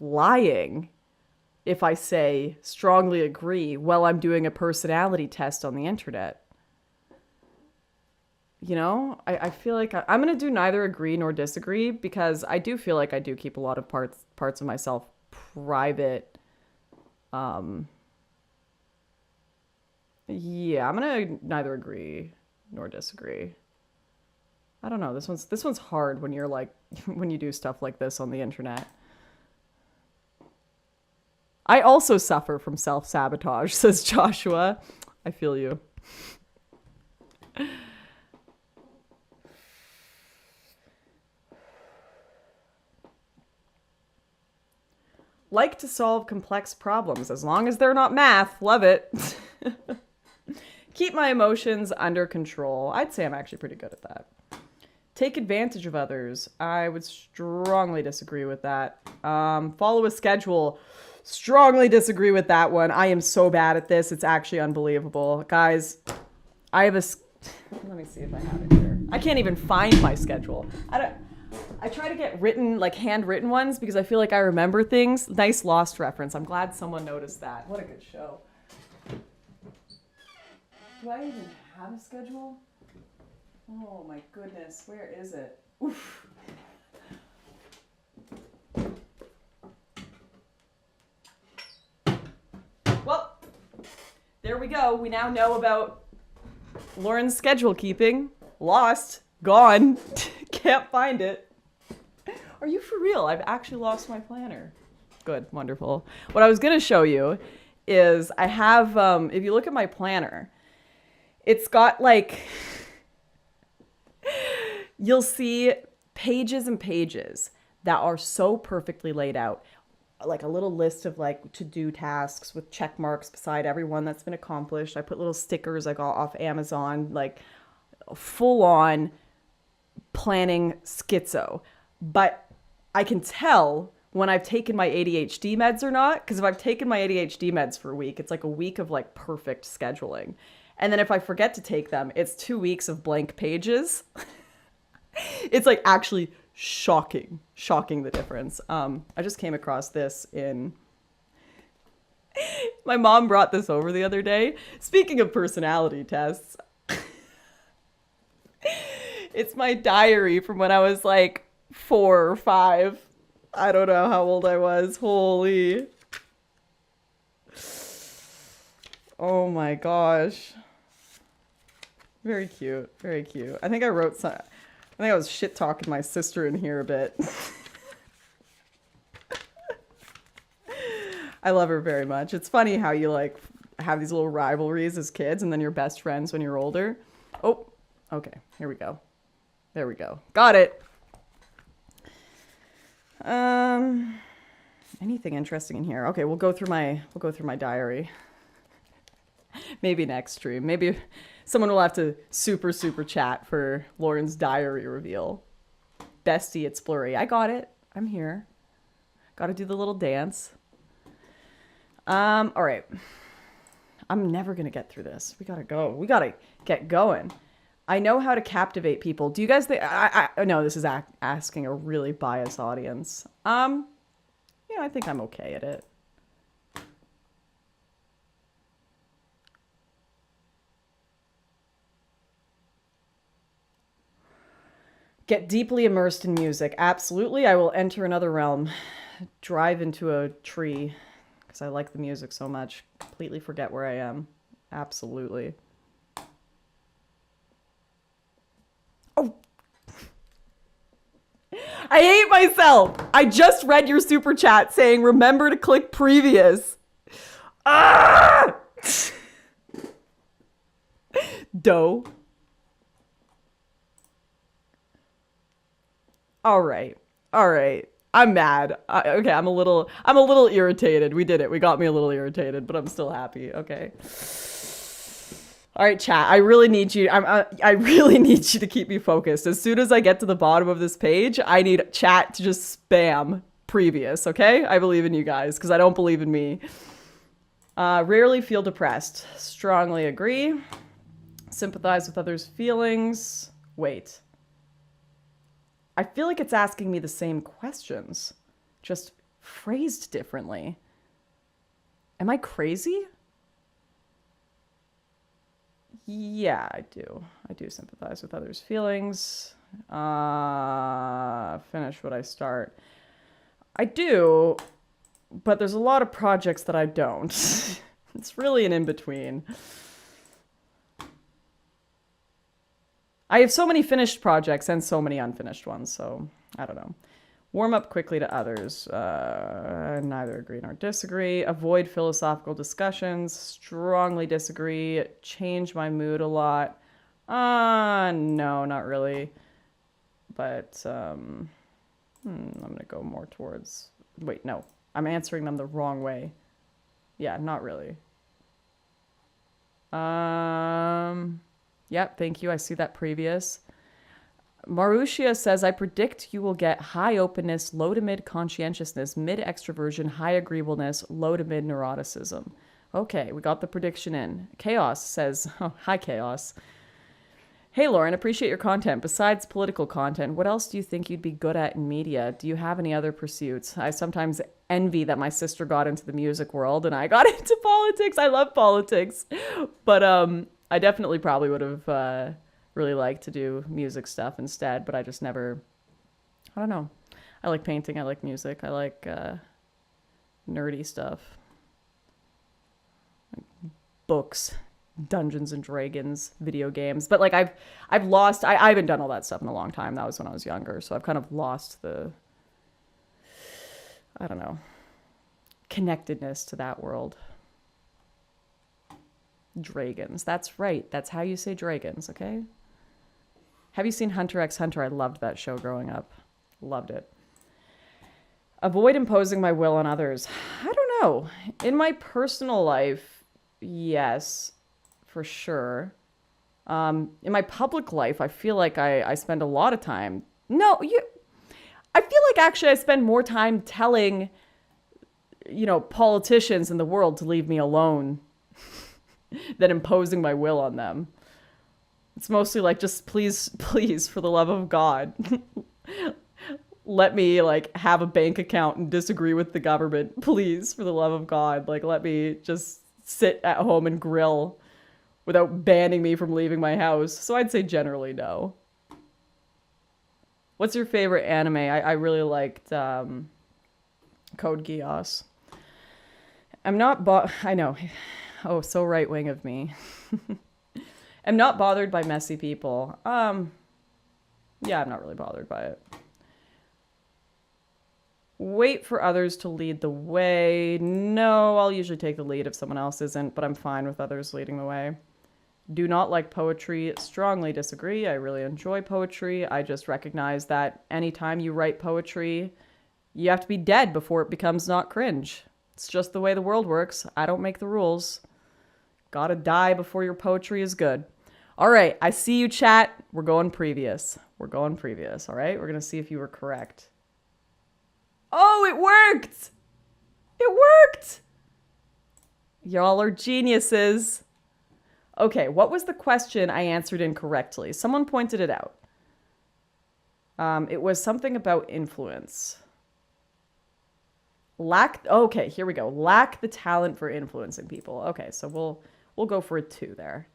lying if I say strongly agree while I'm doing a personality test on the internet. You know, I feel like I'm going to do neither agree nor disagree, because I do feel like I do keep a lot of parts of myself private. Yeah, I'm going to neither agree nor disagree. I don't know. This one's hard when you're like, when you do stuff like this on the internet. I also suffer from self-sabotage, says Joshua. I feel you. Like to solve complex problems, as long as they're not math. Love it. Keep my emotions under control. I'd say I'm actually pretty good at that. Take advantage of others. I would strongly disagree with that. Follow a schedule. Strongly disagree with that one. I am so bad at this. It's actually unbelievable. Guys, I have a... Let me see if I have it here. I can't even find my schedule. I try to get written, like handwritten ones, because I feel like I remember things. Nice Lost reference. I'm glad someone noticed that. What a good show. Do I even have a schedule? Oh my goodness, where is it? Oof. Well, there we go. We now know about Lauren's schedule keeping. Lost. Gone. Can't find it. Are you for real? I've actually lost my planner. Good, wonderful. What I was going to show you is I have, if you look at my planner, it's got like, you'll see pages and pages that are so perfectly laid out. Like a little list of like to-do tasks with check marks beside every one that's been accomplished. I put little stickers I got off Amazon, like full on planning schizo. But I can tell when I've taken my ADHD meds or not, because if I've taken my ADHD meds for a week, it's like a week of like perfect scheduling. And then if I forget to take them, it's 2 weeks of blank pages. It's like actually shocking the difference. I just came across this in... My mom brought this over the other day. Speaking of personality tests, it's my diary from when I was like 4 or 5. I don't know how old I was. Holy. Oh my gosh. Very cute. Very cute. I think I wrote some. I think I was shit talking my sister in here a bit. I love her very much. It's funny how you like have these little rivalries as kids and then you're best friends when you're older. Oh, okay. Here we go. There we go. Got it. Anything interesting in here? Okay, we'll go through my diary. Maybe next stream. Maybe someone will have to super chat for Lauren's diary reveal. Bestie, it's blurry. I got it. I'm here. Got to do the little dance. All right. I'm never going to get through this. We got to go. We got to get going. I know how to captivate people. Do you guys think I no, this is asking a really biased audience. Yeah, I think I'm okay at it. Get deeply immersed in music. Absolutely. I will enter another realm. Drive into a tree because I like the music so much. Completely forget where I am. Absolutely. Oh. I hate myself. I just read your super chat saying, remember to click previous. Ah! Doe. All right. I'm mad. Okay, I'm a little irritated. We did it. We got me a little irritated, but I'm still happy. Okay. All right, chat. I really need you. I really need you to keep me focused. As soon as I get to the bottom of this page, I need chat to just spam previous. Okay? I believe in you guys because I don't believe in me. Rarely feel depressed. Strongly agree. Sympathize with others' feelings. Wait. I feel like it's asking me the same questions, just phrased differently. Am I crazy? Yeah, I do. I do sympathize with others' feelings. Finish what I start. I do, but there's a lot of projects that I don't. It's really an in-between. I have so many finished projects and so many unfinished ones, so I don't know. Warm up quickly to others. Neither agree nor disagree. Avoid philosophical discussions. Strongly disagree. Change my mood a lot. No, not really. But I'm going to go more towards... Wait, no. I'm answering them the wrong way. Yeah, not really. Yep, thank you. I see that previous. Marushia says, I predict you will get high openness, low to mid conscientiousness, mid extroversion, high agreeableness, low to mid neuroticism. Okay, we got the prediction in. Chaos says, oh, hi Chaos. Hey Lauren, appreciate your content. Besides political content, what else do you think you'd be good at in media? Do you have any other pursuits? I sometimes envy that my sister got into the music world and I got into politics. I love politics. But I definitely probably would have really liked to do music stuff instead, but I just never, I don't know. I like painting, I like music, I like nerdy stuff. Books, Dungeons and Dragons, video games. But like I've lost, I haven't done all that stuff in a long time. That was when I was younger, so I've kind of lost the, I don't know, connectedness to that world. Dragons. That's right. That's how you say dragons, okay? Have you seen Hunter x Hunter? I loved that show growing up. Loved it. Avoid imposing my will on others. I don't know. In my personal life, yes, for sure. In my public life, I feel like I spend a lot of time. I feel like actually I spend more time telling, politicians in the world to leave me alone than imposing my will on them. It's mostly like, just please, for the love of God, let me have a bank account and disagree with the government. Please, for the love of God, let me just sit at home and grill without banning me from leaving my house. So I'd say generally no. What's your favorite anime? I really liked Code Geass. I'm not I know. Oh, so right wing of me. am not bothered by messy people. Yeah, I'm not really bothered by it. Wait for others to lead the way. No, I'll usually take the lead if someone else isn't, but I'm fine with others leading the way. Do not like poetry. Strongly disagree. I really enjoy poetry. I just recognize that anytime you write poetry, you have to be dead before it becomes not cringe. It's just the way the world works. I don't make the rules. Gotta die before your poetry is good. All right, I see you, chat. We're going previous. We're going previous, all right? We're going to see if you were correct. Oh, it worked! It worked! Y'all are geniuses. Okay, what was the question I answered incorrectly? Someone pointed it out. It was something about influence. Okay, here we go. Lack the talent for influencing people. Okay, so we'll go for a 2 there.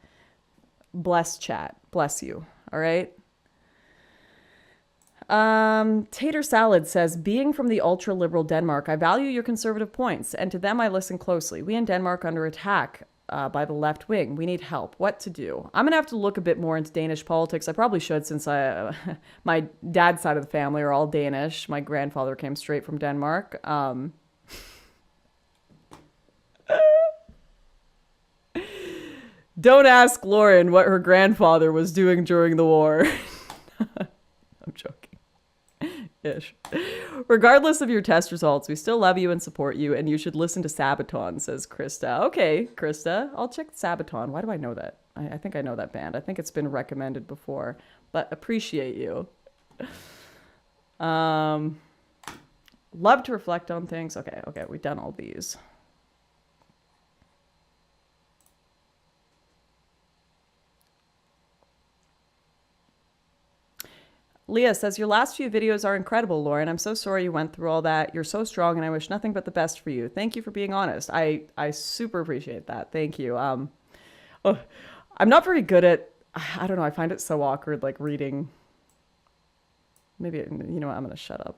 Bless chat. Bless you. All right. Tater Salad says, being from the ultra-liberal Denmark, I value your conservative points, and to them I listen closely. We in Denmark under attack by the left wing. We need help. What to do? I'm going to have to look a bit more into Danish politics. I probably should, since my dad's side of the family are all Danish. My grandfather came straight from Denmark. Don't ask Lauren what her grandfather was doing during the war. I'm joking. Ish. Regardless of your test results, we still love you and support you, and you should listen to Sabaton, says Krista. Okay, Krista, I'll check Sabaton. Why do I know that? I think I know that band. I think it's been recommended before, but appreciate you. Love to reflect on things. Okay, we've done all these. Leah says, your last few videos are incredible, Lauren. I'm so sorry you went through all that. You're so strong, and I wish nothing but the best for you. Thank you for being honest. I super appreciate that. Thank you. I'm not very good at, I don't know, I find it so awkward, like reading. Maybe, you know what, I'm going to shut up.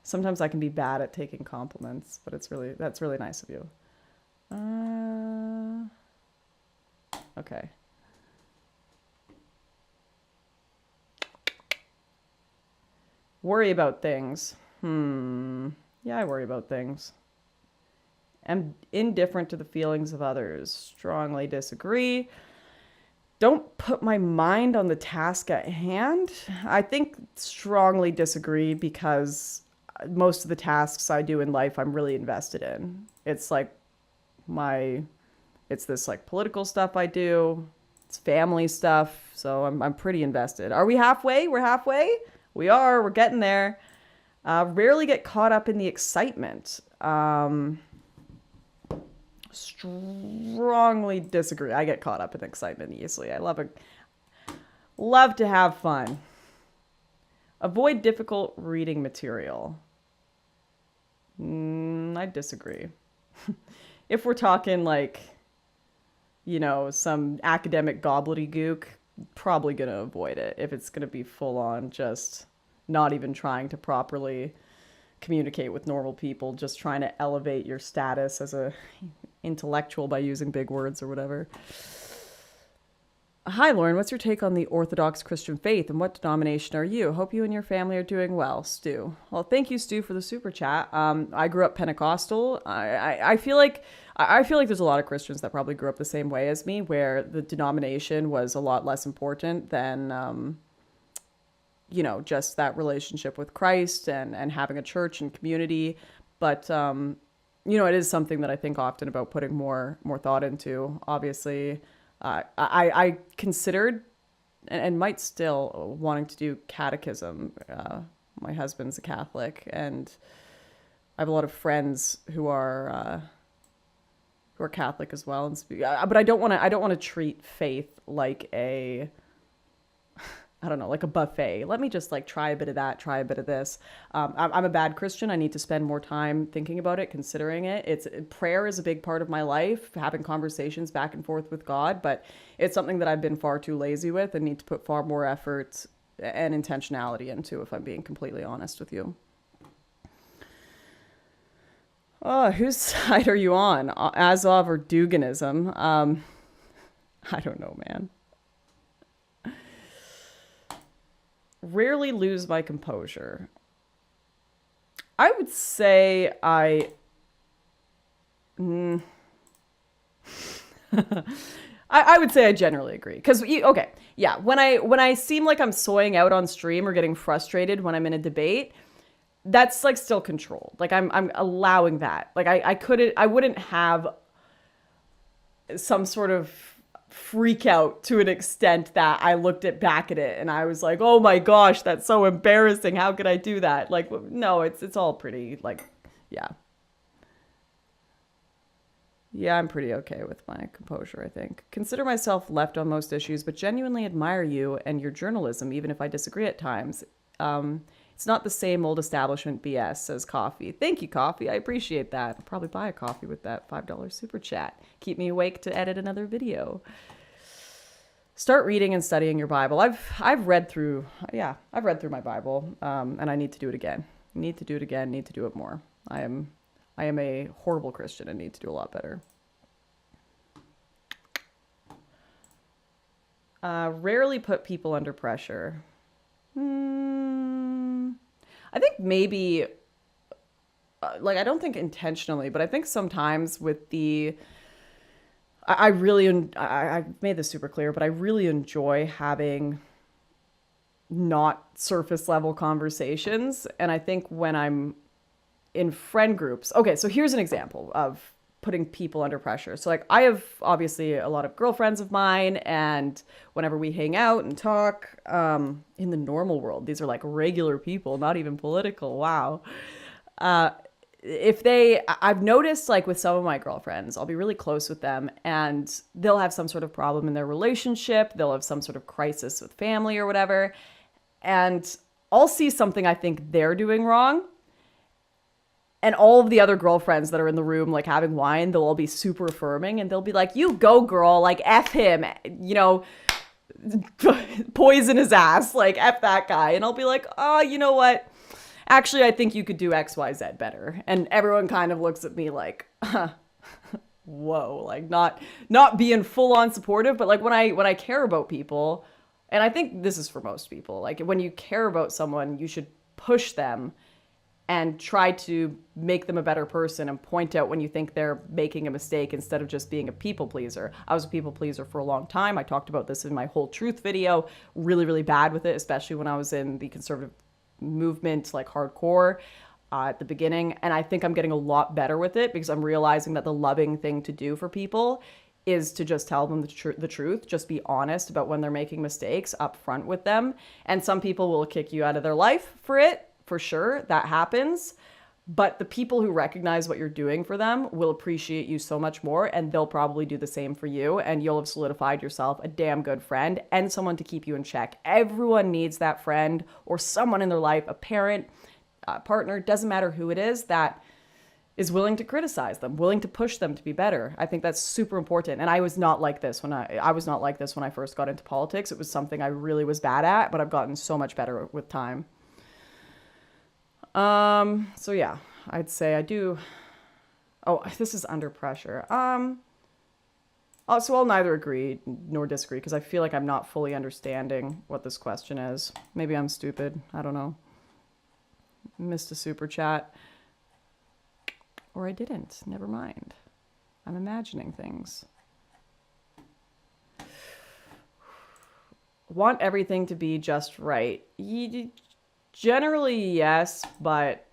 Sometimes I can be bad at taking compliments, but that's really nice of you. Okay. Worry about things. Yeah, I worry about things. Am indifferent to the feelings of others. Strongly disagree. Don't put my mind on the task at hand. I think strongly disagree because most of the tasks I do in life I'm really invested in. It's like it's this like political stuff I do. It's family stuff. So I'm pretty invested. Are we halfway? We're halfway? We are. We're getting there. Rarely get caught up in the excitement. Strongly disagree. I get caught up in excitement easily. I love to have fun. Avoid difficult reading material. I disagree. If we're talking like, you know, some academic gobbledygook, probably gonna avoid it. If it's gonna be full on just not even trying to properly communicate with normal people, just trying to elevate your status as a intellectual by using big words or whatever. Hi Lauren, what's your take on the Orthodox Christian faith and what denomination are you? Hope you and your family are doing well. Stu. Well, thank you, Stu, for the super chat. I grew up Pentecostal. I feel like there's a lot of Christians that probably grew up the same way as me, where the denomination was a lot less important than, you know, just that relationship with Christ and having a church and community. But, you know, it is something that I think often about putting more thought into. Obviously, I considered and might still wanting to do catechism. My husband's a Catholic, and I have a lot of friends who are Catholic as well, and but I don't want to treat faith like a, I don't know, like a buffet. Let me just like try a bit of that, try a bit of this. I'm a bad Christian. I need to spend more time thinking about it, considering it. Prayer is a big part of my life, having conversations back and forth with God, but it's something that I've been far too lazy with and need to put far more effort and intentionality into, if I'm being completely honest with you. Oh, whose side are you on? Azov or Duganism? I don't know, man. Rarely lose my composure. I would say I would say I generally agree. Because, okay, yeah, when I seem like I'm soying out on stream or getting frustrated when I'm in a debate, that's like still controlled. Like I'm allowing that. Like I wouldn't have some sort of freak out to an extent that I looked back at it and I was like, oh my gosh, that's so embarrassing. How could I do that? Like, no, it's all pretty, like, yeah. Yeah, I'm pretty okay with my composure, I think. Consider myself left on most issues, but genuinely admire you and your journalism, even if I disagree at times. It's not the same old establishment BS, says Coffee. Thank you, Coffee. I appreciate that. I'll probably buy a coffee with that $5 super chat. Keep me awake to edit another video. Start reading and studying your Bible. I've read through my Bible, and I need to do it again. Need to do it again. Need to do it more. I am a horrible Christian and need to do a lot better. Rarely put people under pressure. I think maybe, like, I don't think intentionally, but I think sometimes with I made this super clear, but I really enjoy having not surface level conversations. And I think when I'm in friend groups, okay, so here's an example of putting people under pressure. So like I have obviously a lot of girlfriends of mine, and whenever we hang out and talk, in the normal world, these are like regular people, not even political. Wow. I've noticed like with some of my girlfriends, I'll be really close with them and they'll have some sort of problem in their relationship. They'll have some sort of crisis with family or whatever. And I'll see something I think they're doing wrong. And all of the other girlfriends that are in the room, like having wine, they'll all be super affirming and they'll be like, you go girl, like F him, you know, poison his ass, like F that guy. And I'll be like, oh, you know what? Actually, I think you could do XYZ better. And everyone kind of looks at me like, whoa, like not being full on supportive, but like when I care about people, and I think this is for most people, like when you care about someone, you should push them and try to make them a better person and point out when you think they're making a mistake instead of just being a people pleaser. I was a people pleaser for a long time. I talked about this in my Whole Truth video, really, really bad with it, especially when I was in the conservative movement, like hardcore at the beginning. And I think I'm getting a lot better with it because I'm realizing that the loving thing to do for people is to just tell them the truth, just be honest about when they're making mistakes up front with them. And some people will kick you out of their life for it. For sure, that happens. But the people who recognize what you're doing for them will appreciate you so much more, and they'll probably do the same for you, and you'll have solidified yourself a damn good friend and someone to keep you in check. Everyone needs that friend or someone in their life, a parent, a partner, doesn't matter who it is, that is willing to criticize them, willing to push them to be better. I think that's super important. And I was not like this when I first got into politics. It was something I really was bad at, but I've gotten so much better with time. So yeah, I'd say I do. Oh, this is under pressure. So I'll neither agree nor disagree because I feel like I'm not fully understanding what this question is. Maybe I'm stupid. I don't know. Missed a super chat. Or I didn't. Never mind. I'm imagining things. Want everything to be just right. Generally, yes, but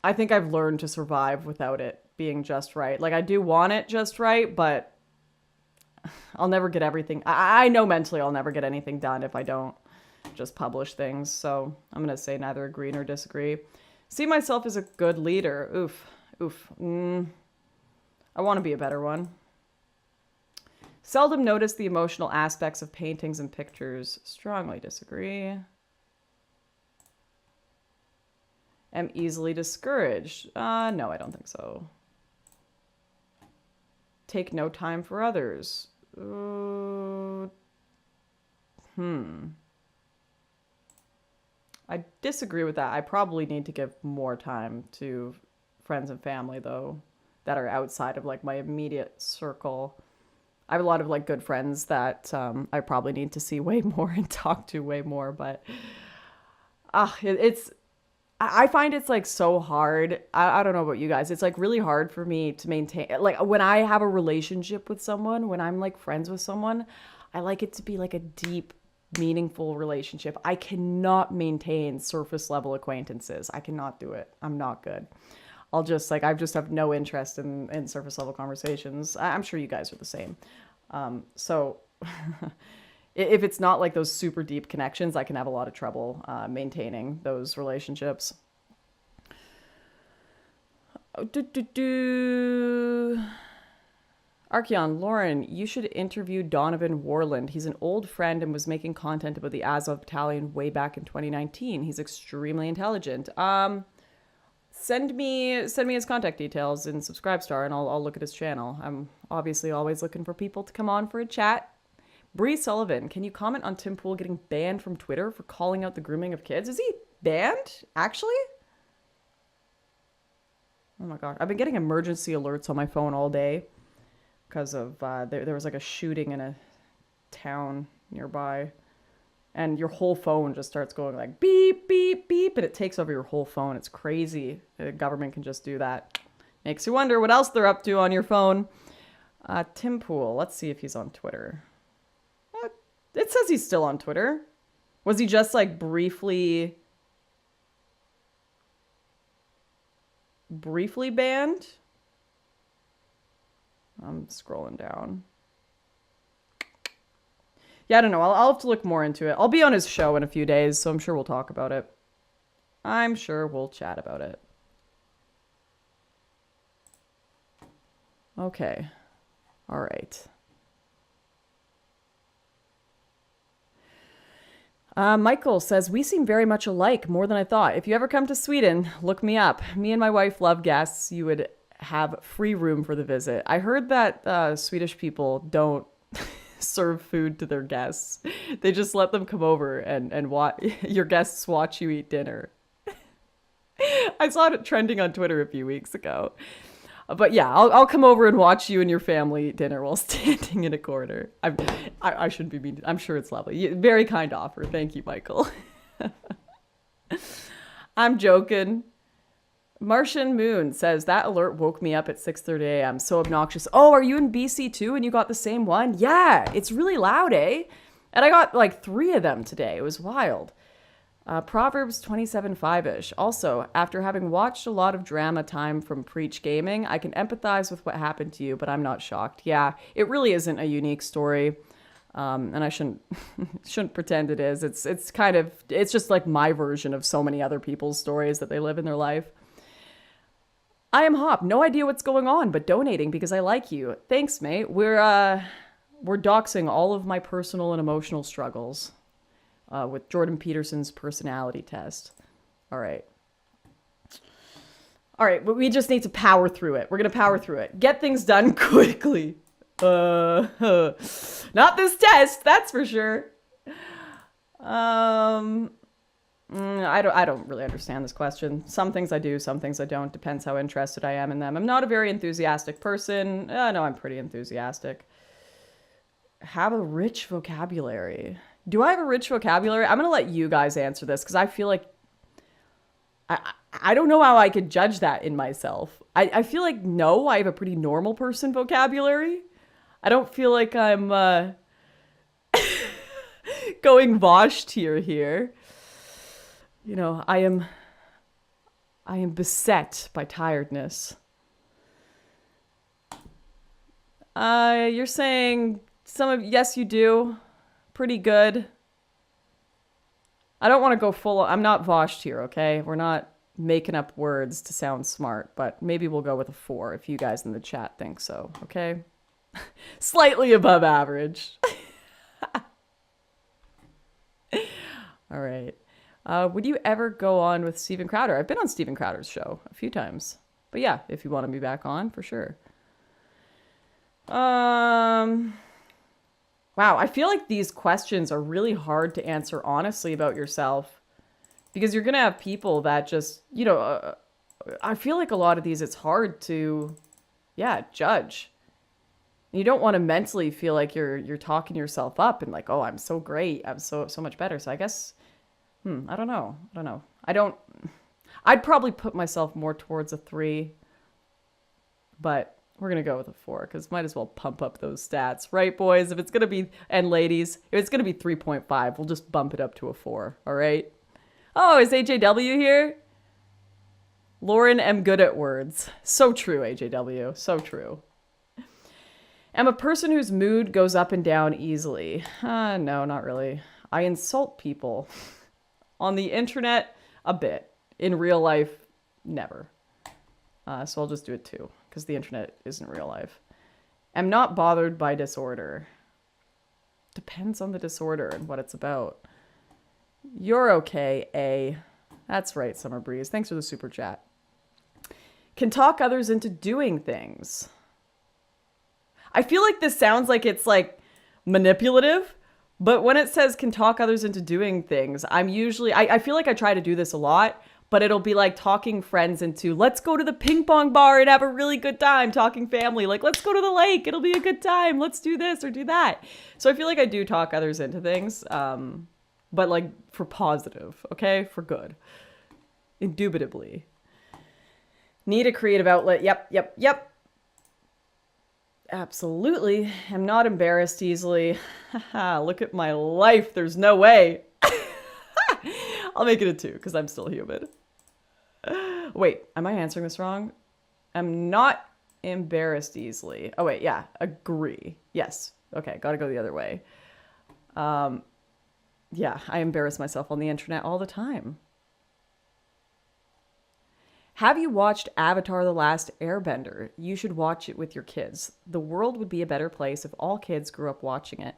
I think I've learned to survive without it being just right. Like, I do want it just right, but I'll never get everything. I know mentally I'll never get anything done if I don't just publish things. So I'm going to say neither agree nor disagree. See myself as a good leader. Oof. I want to be a better one. Seldom notice the emotional aspects of paintings and pictures. Strongly disagree. Am easily discouraged. No, I don't think so. Take no time for others. I disagree with that. I probably need to give more time to friends and family, though. that are outside of like my immediate circle. I have a lot of like good friends that I probably need to see way more and talk to way more, but I find it's like so hard. I don't know about you guys. It's like really hard for me to maintain, like when I have a relationship with someone, when I'm like friends with someone, I like it to be like a deep, meaningful relationship. I cannot maintain surface level acquaintances. I cannot do it. I'm not good. I just have no interest in surface level conversations. I'm sure you guys are the same. So if it's not like those super deep connections, I can have a lot of trouble maintaining those relationships. Archeon, Lauren, you should interview Donovan Warland. He's an old friend and was making content about the Azov Battalion way back in 2019. He's extremely intelligent. Send me his contact details in Subscribestar, and I'll look at his channel. I'm obviously always looking for people to come on for a chat. Bree Sullivan, can you comment on Tim Pool getting banned from Twitter for calling out the grooming of kids? Is he banned, actually? Oh my god. I've been getting emergency alerts on my phone all day because of, there was like a shooting in a town nearby. And your whole phone just starts going like beep, beep, beep, and it takes over your whole phone. It's crazy. The government can just do that. Makes you wonder what else they're up to on your phone. Tim Pool, let's see if he's on Twitter. It says he's still on Twitter. Was he just like briefly banned? I'm scrolling down. Yeah, I don't know. I'll have to look more into it. I'll be on his show in a few days, so I'm sure we'll talk about it. I'm sure we'll chat about it. Okay. All right. Michael says, we seem very much alike, more than I thought. If you ever come to Sweden, look me up. Me and my wife love guests. You would have free room for the visit. I heard that Swedish people don't serve food to their guests. They just let them come over and your guests watch you eat dinner. I saw it trending on Twitter a few weeks ago. But yeah, I'll come over and watch you and your family eat dinner while standing in a corner. I shouldn't be mean. I'm sure it's lovely. Very kind offer. Thank you, Michael. I'm joking. Martian Moon says, that alert woke me up at 6:30 a.m. So obnoxious. Oh, are you in BC too and you got the same one? Yeah, it's really loud, eh? And I got like 3 of them today. It was wild. Proverbs 27:5-ish. Also, after having watched a lot of drama time from Preach Gaming, I can empathize with what happened to you, but I'm not shocked. Yeah, it really isn't a unique story. And I shouldn't pretend it is. It's just like my version of so many other people's stories that they live in their life. I am Hop. No idea what's going on, but donating because I like you. Thanks, mate. We're doxing all of my personal and emotional struggles with Jordan Peterson's personality test. All right, but we just need to power through it. We're going to power through it. Get things done quickly. Not this test, that's for sure. I don't really understand this question. Some things I do, some things I don't. Depends how interested I am in them. I'm not a very enthusiastic person. No, I'm pretty enthusiastic. Have a rich vocabulary. Do I have a rich vocabulary? I'm going to let you guys answer this because I feel like I don't know how I could judge that in myself. I feel like, no, I have a pretty normal person vocabulary. I don't feel like I'm going Vosh tier here. You know, I am beset by tiredness. You're saying yes, you do. Pretty good. I don't want to go full. I'm not Vosh here, okay? We're not making up words to sound smart, but maybe we'll go with a 4 if you guys in the chat think so, okay? Slightly above average. All right. Would you ever go on with Steven Crowder? I've been on Steven Crowder's show a few times. But yeah, if you want to be back on, for sure. Wow, I feel like these questions are really hard to answer honestly about yourself. Because you're going to have people that just, I feel like a lot of these, it's hard to Yeah, judge. You don't want to mentally feel like you're talking yourself up and like, oh, I'm so great. I'm so much better. So I guess, I don't know. I'd probably put myself more towards a 3, but we're going to go with a 4 because might as well pump up those stats. Right, boys? If it's going to be, and ladies, if it's going to be 3.5, we'll just bump it up to a 4. All right? Oh, is AJW here? Lauren, am good at words. So true, AJW. So true. Am a person whose mood goes up and down easily. No, not really. I insult people. On the internet, a bit. In real life, never. So I'll just do it 2, because the internet isn't real life. Am not bothered by disorder. Depends on the disorder and what it's about. You're okay, A. That's right, Summer Breeze. Thanks for the super chat. Can talk others into doing things. I feel like this sounds like it's like manipulative, but when it says can talk others into doing things, I'm usually, I feel like I try to do this a lot, but it'll be like talking friends into, let's go to the ping pong bar and have a really good time. Talking family, like, let's go to the lake. It'll be a good time. Let's do this or do that. So I feel like I do talk others into things, but like for positive, okay? For good. Indubitably. Need a creative outlet. Yep. Absolutely. I'm not embarrassed easily. Look at my life. There's no way. I'll make it a 2 because I'm still human. Wait, am I answering this wrong? I'm not embarrassed easily. Oh, wait, yeah. Agree. Yes. Okay, gotta go the other way. Yeah, I embarrass myself on the internet all the time. Have you watched Avatar: The Last Airbender? You should watch it with your kids. The world would be a better place if all kids grew up watching it.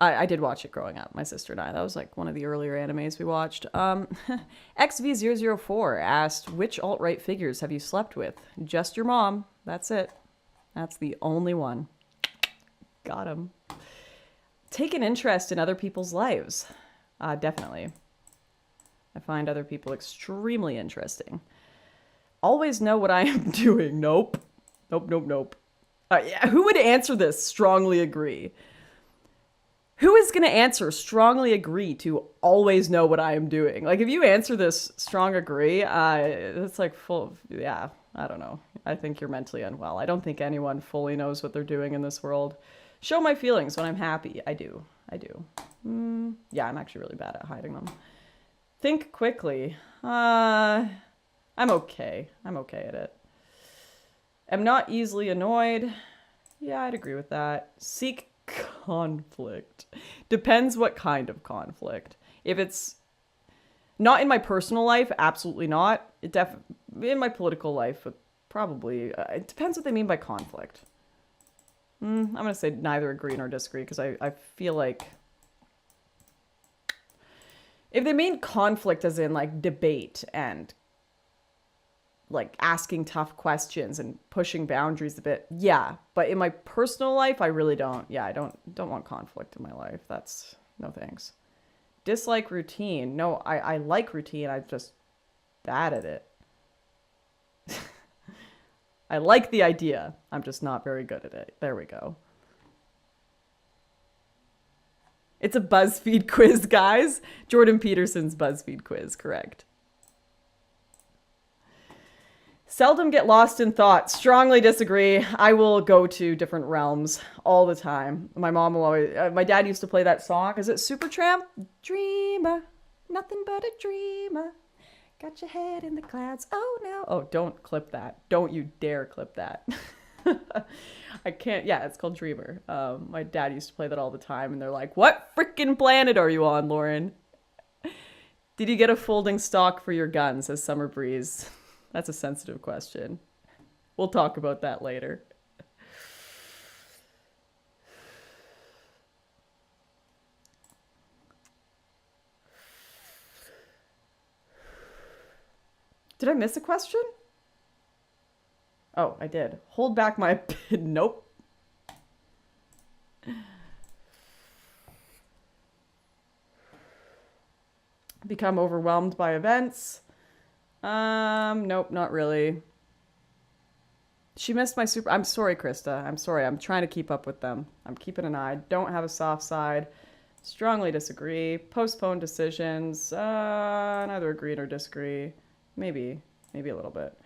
I did watch it growing up, my sister and I. That was like one of the earlier animes we watched. XV004 asked, which alt-right figures have you slept with? Just your mom. That's it. That's the only one. Got him. Take an interest in other people's lives. Definitely. I find other people extremely interesting. Always know what I am doing. Nope. Yeah, who would answer this? Strongly agree. Who is going to answer strongly agree to always know what I am doing? Like, if you answer this strong agree, it's like full of, yeah, I don't know. I think you're mentally unwell. I don't think anyone fully knows what they're doing in this world. Show my feelings when I'm happy. I do. Yeah, I'm actually really bad at hiding them. Think quickly. I'm okay. I'm okay at it. Am not easily annoyed. Yeah, I'd agree with that. Seek conflict. Depends what kind of conflict. If it's not in my personal life, absolutely not. In my political life, probably. It depends what they mean by conflict. I'm going to say neither agree nor disagree because I feel like if they mean conflict as in like debate and like asking tough questions and pushing boundaries a bit, yeah. But in my personal life, I really don't. Yeah, I don't want conflict in my life. That's no thanks. Dislike routine. No, I like routine. I'm just bad at it. I like the idea. I'm just not very good at it. There we go. It's a BuzzFeed quiz, guys. Jordan Peterson's BuzzFeed quiz, correct. Seldom get lost in thought. Strongly disagree. I will go to different realms all the time. My mom will always... my dad used to play that song. Is it Supertramp? Dreamer, nothing but a dreamer. Got your head in the clouds. Oh, no. Oh, don't clip that. Don't you dare clip that. I can't... Yeah, it's called Dreamer. My dad used to play that all the time, and they're like, what freaking planet are you on, Lauren? Did you get a folding stock for your gun, says Summer Breeze. That's a sensitive question. We'll talk about that later. Did I miss a question? Oh, I did. Hold back my... Nope. Become overwhelmed by events. Nope, not really. She missed my super. I'm sorry, Krista. I'm sorry. I'm trying to keep up with them. I'm keeping an eye. Don't have a soft side. Strongly disagree. Postpone decisions. Neither agree nor disagree. Maybe a little bit.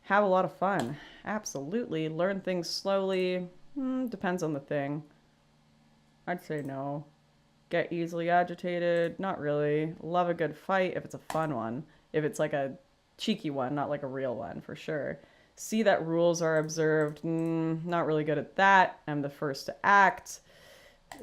Have a lot of fun. Absolutely. Learn things slowly. Depends on the thing. I'd say no. Get easily agitated. Not really. Love a good fight if it's a fun one. If it's like a cheeky one, not like a real one, for sure. See that rules are observed. Not really good at that. I'm the first to act.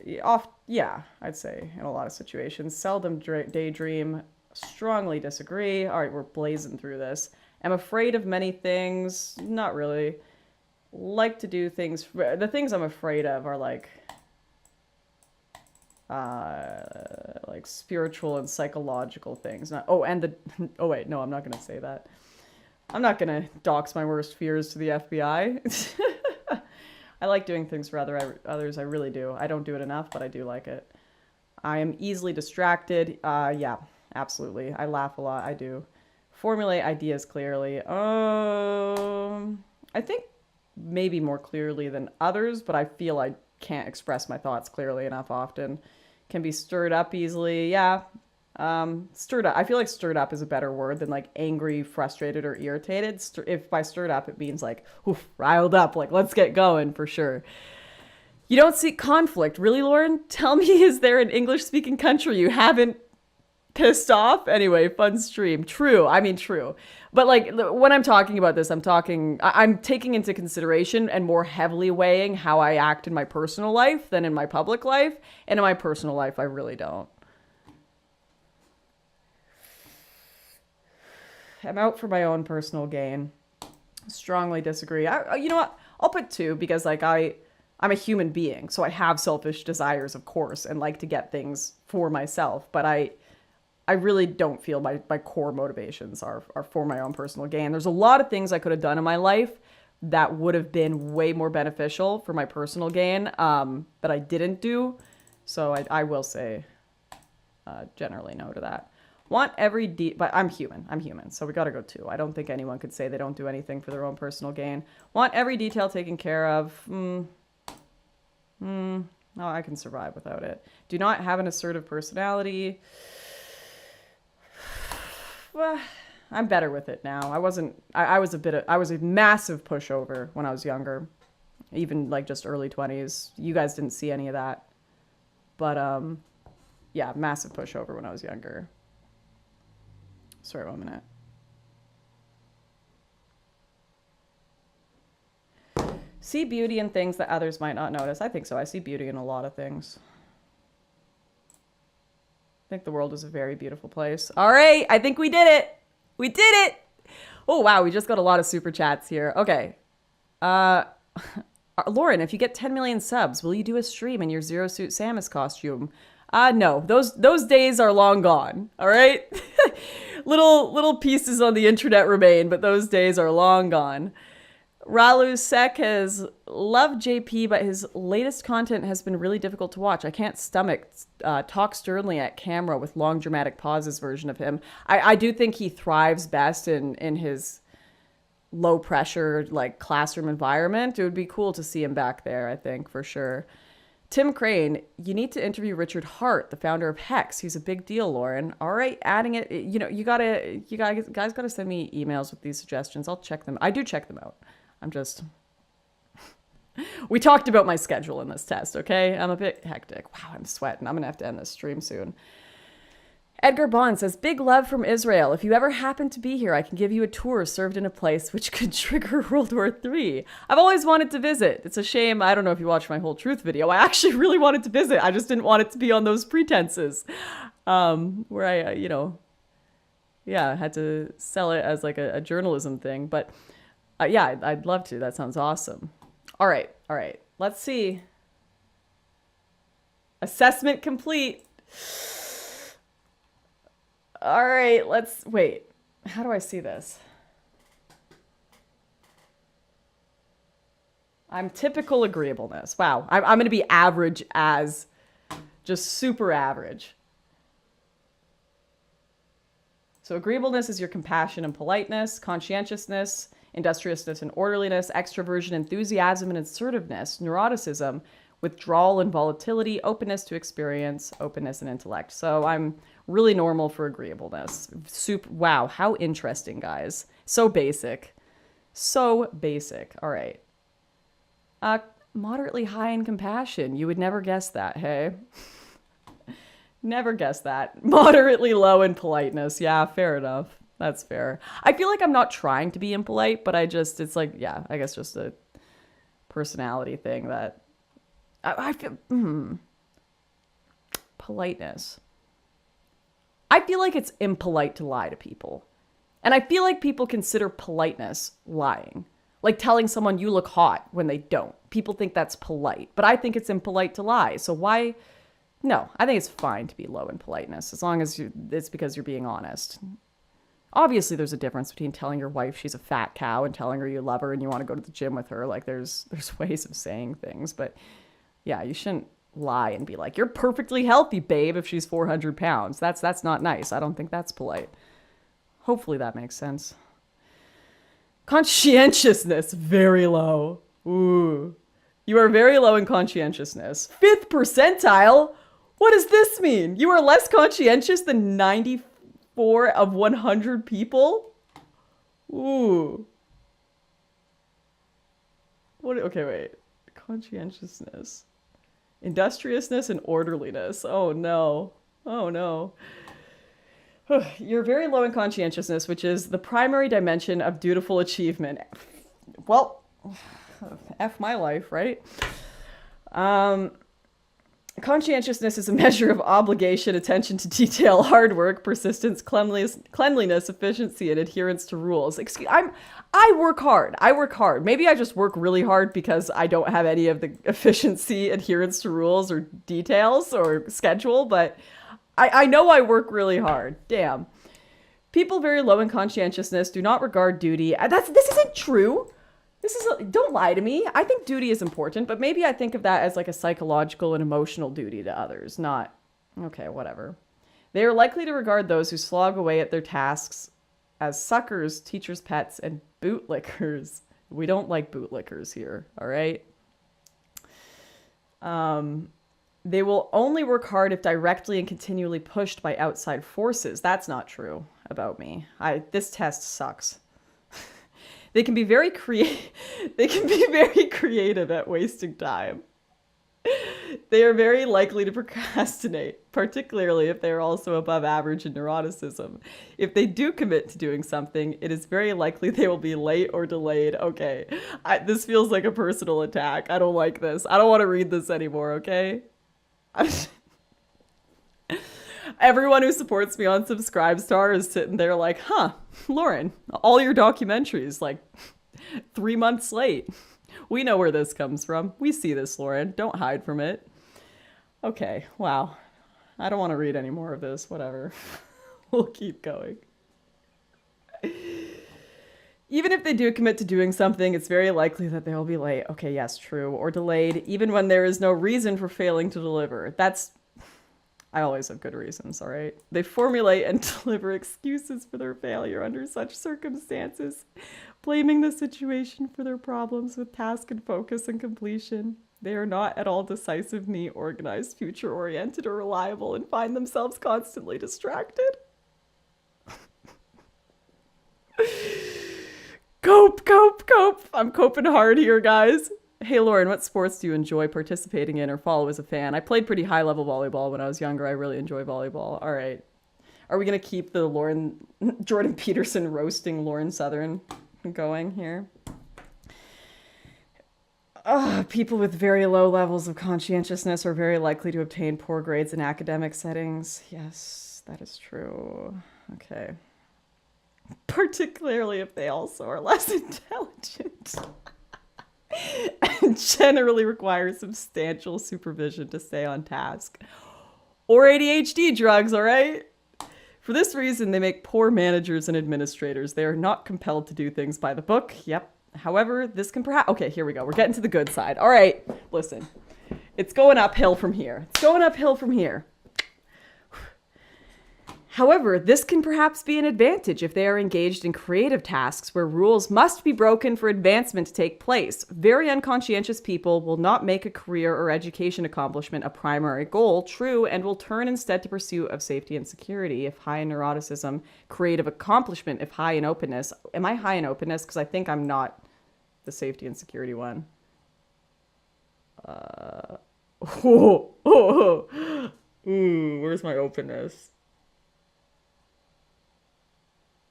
Yeah, I'd say in a lot of situations. Seldom daydream. Strongly disagree. All right, we're blazing through this. Am afraid of many things. Not really. Like to do things. The things I'm afraid of are like spiritual and psychological things. Oh, wait, no, I'm not going to say that. I'm not going to dox my worst fears to the FBI. I like doing things for others. I really do. I don't do it enough, but I do like it. I am easily distracted. Yeah, absolutely. I laugh a lot. I do. Formulate ideas clearly. I think maybe more clearly than others, but I feel I can't express my thoughts clearly enough often. Can be stirred up easily. Yeah. Stirred up. I feel like stirred up is a better word than like angry, frustrated, or irritated. If by stirred up, it means like, oof, riled up, like let's get going for sure. You don't seek conflict. Really, Lauren? Tell me, is there an English-speaking country you haven't pissed off? Anyway, fun stream. True. I mean, true. But like when I'm talking about this, I'm taking into consideration and more heavily weighing how I act in my personal life than in my public life. And in my personal life, I really don't. I'm out for my own personal gain. Strongly disagree. You know what? I'll put 2 because like I'm a human being, so I have selfish desires, of course, and like to get things for myself. But I really don't feel my core motivations are for my own personal gain. There's a lot of things I could have done in my life that would have been way more beneficial for my personal gain, that I didn't do. So I will say generally no to that. Want every but I'm human, so we gotta go 2. I don't think anyone could say they don't do anything for their own personal gain. Want every detail taken care of. No, I can survive without it. Do not have an assertive personality. Well, I'm better with it now. I was a massive pushover when I was younger, even like just early 20s. You guys didn't see any of that, but yeah, massive pushover when I was younger. Sorry, 1 minute. See beauty in things that others might not notice. I think so. I see beauty in a lot of things. I think the world is a very beautiful place. All right, I think we did it. We did it. Oh, wow, we just got a lot of super chats here. Okay. Lauren, if you get 10 million subs, will you do a stream in your Zero Suit Samus costume? No, those days are long gone. All right. little pieces on the internet remain, but those days are long gone. Ralu Sek has loved JP, but his latest content has been really difficult to watch. I can't stomach talk sternly at camera with long dramatic pauses version of him. I do think he thrives best in his low pressure, like classroom environment. It would be cool to see him back there, I think, for sure. Tim Crane, you need to interview Richard Hart, the founder of Hex. He's a big deal, Lauren. All right, adding it. You know, you guys gotta send me emails with these suggestions. I'll check them. I do check them out. I'm just. We talked about my schedule in this test, okay? I'm a bit hectic. Wow, I'm sweating. I'm gonna have to end this stream soon. Edgar Bond says, big love from Israel. If you ever happen to be here, I can give you a tour served in a place which could trigger World War III. I've always wanted to visit. It's a shame. I don't know if you watched my whole truth video. I actually really wanted to visit. I just didn't want it to be on those pretenses. Where I, had to sell it as like a journalism thing. But yeah, I'd love to. That sounds awesome. All right. Let's see. Assessment complete. All right, wait. How do I see this? I'm typical agreeableness. Wow, I'm going to be average as just super average. So agreeableness is your compassion and politeness. Conscientiousness industriousness and orderliness, extroversion, enthusiasm and assertiveness, neuroticism, withdrawal and volatility, openness to experience, openness and intellect. So I'm really normal for agreeableness. Wow, how interesting, guys. So basic. So basic. All right. Moderately high in compassion. You would never guess that, hey? Never guess that. Moderately low in politeness. Yeah, fair enough. That's fair. I feel like I'm not trying to be impolite, but it's like, yeah, I guess just a personality thing that I feel, politeness. I feel like it's impolite to lie to people. And I feel like people consider politeness lying. Like telling someone you look hot when they don't. People think that's polite, but I think it's impolite to lie. So why? No, I think it's fine to be low in politeness as long as it's because you're being honest. Obviously, there's a difference between telling your wife she's a fat cow and telling her you love her and you want to go to the gym with her. Like there's ways of saying things, but yeah, you shouldn't lie and be like, you're perfectly healthy, babe, if she's 400 pounds. That's not nice. I don't think that's polite. Hopefully that makes sense. Conscientiousness, very low. Ooh. You are very low in conscientiousness. 5th percentile? What does this mean? You are less conscientious than 94 of 100 people? Ooh. What? Okay, wait. Conscientiousness. Industriousness and orderliness. Oh, no. Oh, no. You're very low in conscientiousness, which is the primary dimension of dutiful achievement. Well, F my life, right? Conscientiousness is a measure of obligation, attention to detail, hard work, persistence, cleanliness, efficiency, and adherence to rules. I work hard. I work hard. Maybe I just work really hard because I don't have any of the efficiency, adherence to rules, or details, or schedule, but I know I work really hard. Damn. People very low in conscientiousness do not regard duty. This isn't true. Don't lie to me. I think duty is important, but maybe I think of that as like a psychological and emotional duty to others, not, okay, whatever. They are likely to regard those who slog away at their tasks as suckers, teachers' pets, and bootlickers. We don't like bootlickers here, all right? They will only work hard if directly and continually pushed by outside forces. That's not true about me. This test sucks. They can be very creative at wasting time. They are very likely to procrastinate, particularly if they are also above average in neuroticism. If they do commit to doing something, it is very likely they will be late or delayed. Okay, this feels like a personal attack. I don't like this. I don't want to read this anymore, okay? Everyone who supports me on Subscribestar is sitting there like, huh, Lauren, all your documentaries, like 3 months late. We know where this comes from. We see this, Lauren. Don't hide from it. Okay, wow. I don't want to read any more of this. Whatever. We'll keep going. Even if they do commit to doing something, it's very likely that they will be late. Okay, yes, true. Or delayed, even when there is no reason for failing to deliver. I always have good reasons, all right? They formulate and deliver excuses for their failure under such circumstances, blaming the situation for their problems with task and focus and completion. They are not at all decisive, neat, organized, future-oriented, or reliable, and find themselves constantly distracted. Cope. I'm coping hard here, guys. Hey, Lauren, what sports do you enjoy participating in or follow as a fan? I played pretty high-level volleyball when I was younger. I really enjoy volleyball. All right. Are we going to keep the Jordan Peterson roasting Lauren Southern going here? People with very low levels of conscientiousness are very likely to obtain poor grades in academic settings. Yes, that is true. Okay. Particularly if they also are less intelligent. And generally require substantial supervision to stay on task. Or ADHD drugs, all right? For this reason, they make poor managers and administrators. They are not compelled to do things by the book. Yep. However, this can perhaps... Okay, here we go. We're getting to the good side. All right, listen. It's going uphill from here. However, this can perhaps be an advantage if they are engaged in creative tasks where rules must be broken for advancement to take place. Very unconscientious people will not make a career or education accomplishment a primary goal, true, and will turn instead to pursuit of safety and security if high in neuroticism, creative accomplishment if high in openness. Am I high in openness? Because I think I'm not the safety and security one. Where's my openness?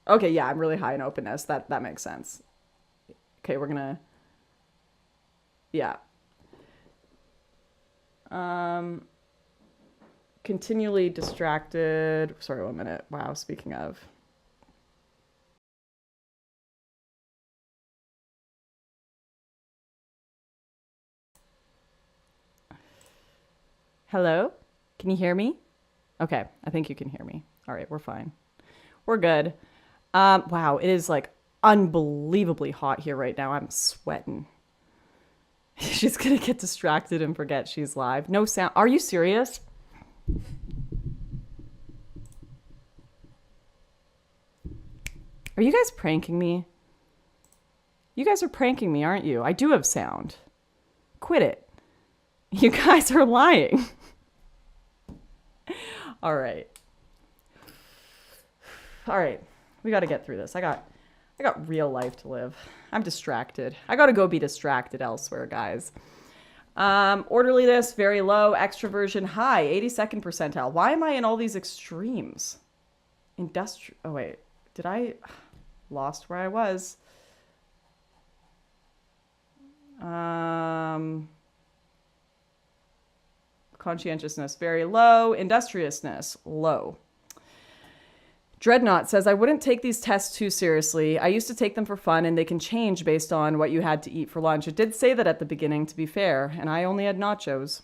Okay, yeah, I'm really high in openness. That makes sense. Okay, we're gonna... Yeah. Continually distracted. Sorry, 1 minute. Wow, speaking of. Hello? Can you hear me? Okay, I think you can hear me. All right, we're fine. We're good. Wow, it is like unbelievably hot here right now. I'm sweating. She's gonna get distracted and forget she's live. No sound. Are you serious? Are you guys pranking me? You guys are pranking me, aren't you? I do have sound. Quit it. You guys are lying. All right. All right. We got to get through this. I got real life to live. I'm distracted. I got to go be distracted elsewhere, guys. Orderliness, very low. Extroversion, high. 82nd percentile. Why am I in all these extremes? Oh, wait. Did I... Lost where I was. Conscientiousness, very low. Industriousness, low. Dreadnought says, I wouldn't take these tests too seriously. I used to take them for fun, and they can change based on what you had to eat for lunch. It did say that at the beginning, to be fair, and I only had nachos.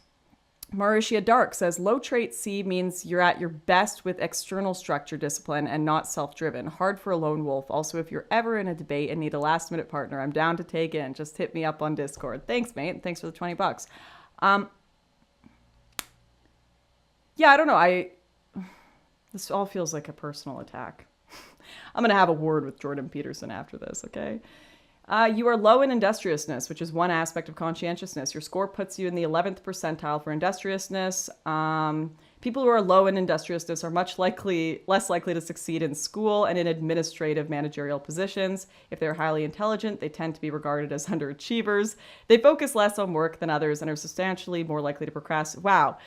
Mauritia Dark says, low trait C means you're at your best with external structure discipline and not self-driven. Hard for a lone wolf. Also, if you're ever in a debate and need a last-minute partner, I'm down to take in. Just hit me up on Discord. Thanks, mate. Thanks for the $20. Yeah, I don't know. This all feels like a personal attack. I'm going to have a word with Jordan Peterson after this, okay? You are low in industriousness, which is one aspect of conscientiousness. Your score puts you in the 11th percentile for industriousness. People who are low in industriousness are less likely to succeed in school and in administrative managerial positions. If they're highly intelligent, they tend to be regarded as underachievers. They focus less on work than others and are substantially more likely to procrastinate. Wow.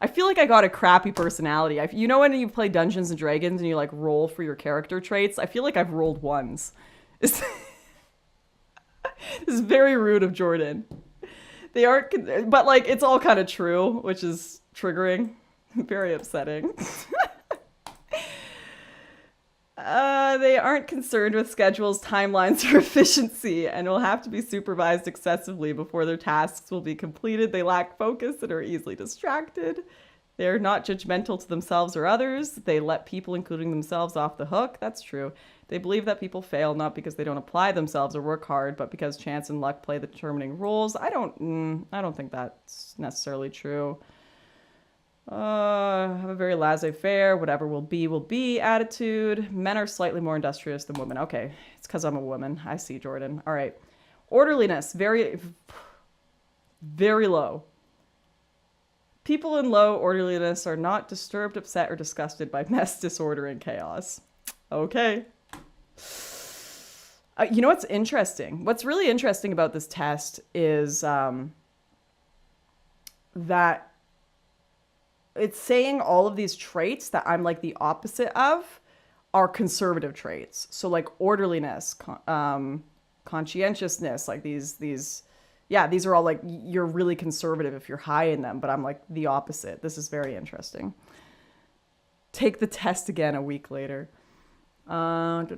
I feel like I got a crappy personality. You know when you play Dungeons and Dragons and you like roll for your character traits? I feel like I've rolled ones. This is very rude of Jordan. They aren't, but like it's all kind of true, which is triggering, very upsetting. They aren't concerned with schedules, timelines, or efficiency, and will have to be supervised excessively before their tasks will be completed. They lack focus and are easily distracted. They're not judgmental to themselves or others. They let people, including themselves, off the hook. That's true. They believe that people fail not because they don't apply themselves or work hard, but because chance and luck play the determining roles. I don't think that's necessarily true. Have a very laissez-faire, whatever will be attitude. Men are slightly more industrious than women. Okay, it's because I'm a woman. I see, Jordan. All right. Orderliness, very, very low. People in low orderliness are not disturbed, upset, or disgusted by mess, disorder, and chaos. Okay. You know what's interesting? What's really interesting about this test is that it's saying all of these traits that I'm like the opposite of are conservative traits. So like orderliness, conscientiousness, like these are all like, you're really conservative if you're high in them, but I'm like the opposite. This is very interesting. Take the test again a week later. Okay,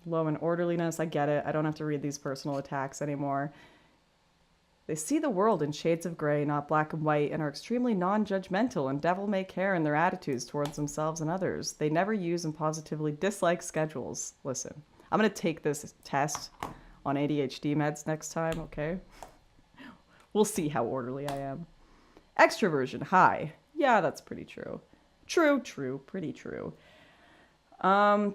low in orderliness. I get it. I don't have to read these personal attacks anymore. They see the world in shades of gray, not black and white, and are extremely non-judgmental and devil-may-care in their attitudes towards themselves and others. They never use and positively dislike schedules. Listen, I'm going to take this test on ADHD meds next time, okay? We'll see how orderly I am. Extroversion, high. Yeah, that's pretty true. True, pretty true.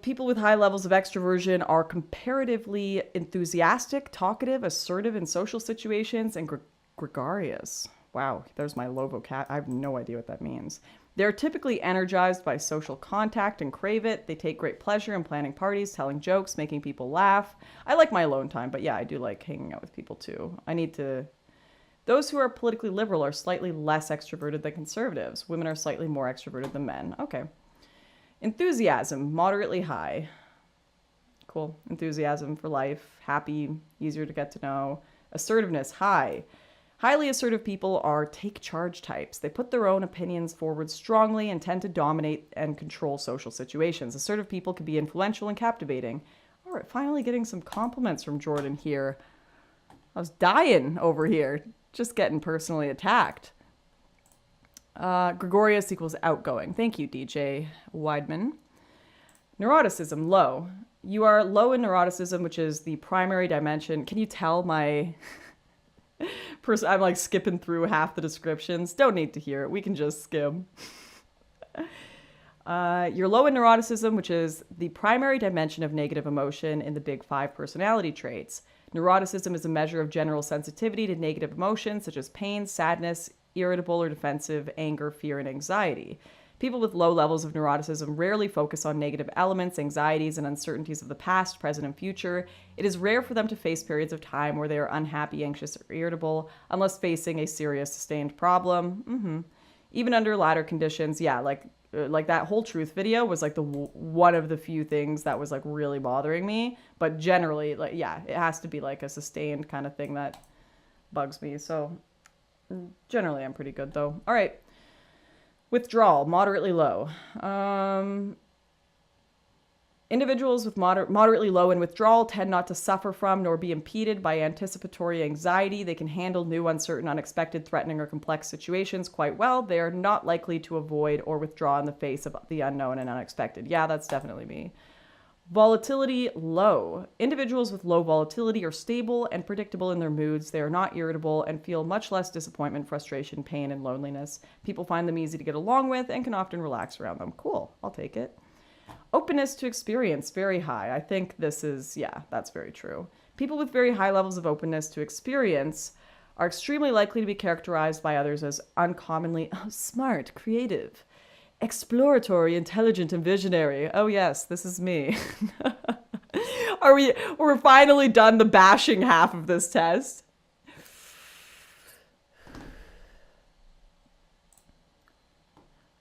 People with high levels of extroversion are comparatively enthusiastic, talkative, assertive in social situations, and gregarious. Wow, there's my low vocab. I have no idea what that means. They're typically energized by social contact and crave it. They take great pleasure in planning parties, telling jokes, making people laugh. I like my alone time, but yeah, I do like hanging out with people too. Those who are politically liberal are slightly less extroverted than conservatives. Women are slightly more extroverted than men. Okay. Enthusiasm, moderately high. Cool. Enthusiasm for life, happy, easier to get to know. Assertiveness, high. Highly assertive people are take charge types. They put their own opinions forward strongly and tend to dominate and control social situations. Assertive people can be influential and captivating. All right, finally getting some compliments from Jordan here. I was dying over here, just getting personally attacked. Gregarious equals outgoing. Thank you, DJ Weidman. Neuroticism, low. You are low in neuroticism, which is the primary dimension. Can you tell my... I'm like skipping through half the descriptions. Don't need to hear it. We can just skim. You're low in neuroticism, which is the primary dimension of negative emotion in the big 5 personality traits. Neuroticism is a measure of general sensitivity to negative emotions such as pain, sadness, irritable or defensive, anger, fear, and anxiety. People with low levels of neuroticism rarely focus on negative elements, anxieties, and uncertainties of the past, present, and future. It is rare for them to face periods of time where they are unhappy, anxious, or irritable, unless facing a serious, sustained problem. Even under latter conditions, yeah, like that whole truth video was like one of the few things that was like really bothering me. But generally, like, yeah, it has to be like a sustained kind of thing that bugs me. So generally, I'm pretty good though. All right. Withdrawal, moderately low. Individuals with moderately low in withdrawal tend not to suffer from nor be impeded by anticipatory anxiety. They can handle new, uncertain, unexpected, threatening, or complex situations quite well. They are not likely to avoid or withdraw in the face of the unknown and unexpected. Yeah, that's definitely me. Volatility, low. Individuals with low volatility are stable and predictable in their moods. They are not irritable and feel much less disappointment, frustration, pain, and loneliness. People find them easy to get along with and can often relax around them. Cool, I'll take it. Openness to experience, very high. I think this is, yeah, that's very true. People with very high levels of openness to experience are extremely likely to be characterized by others as uncommonly smart, creative, exploratory, intelligent, and visionary. Oh yes, this is me. We're finally done the bashing half of this test.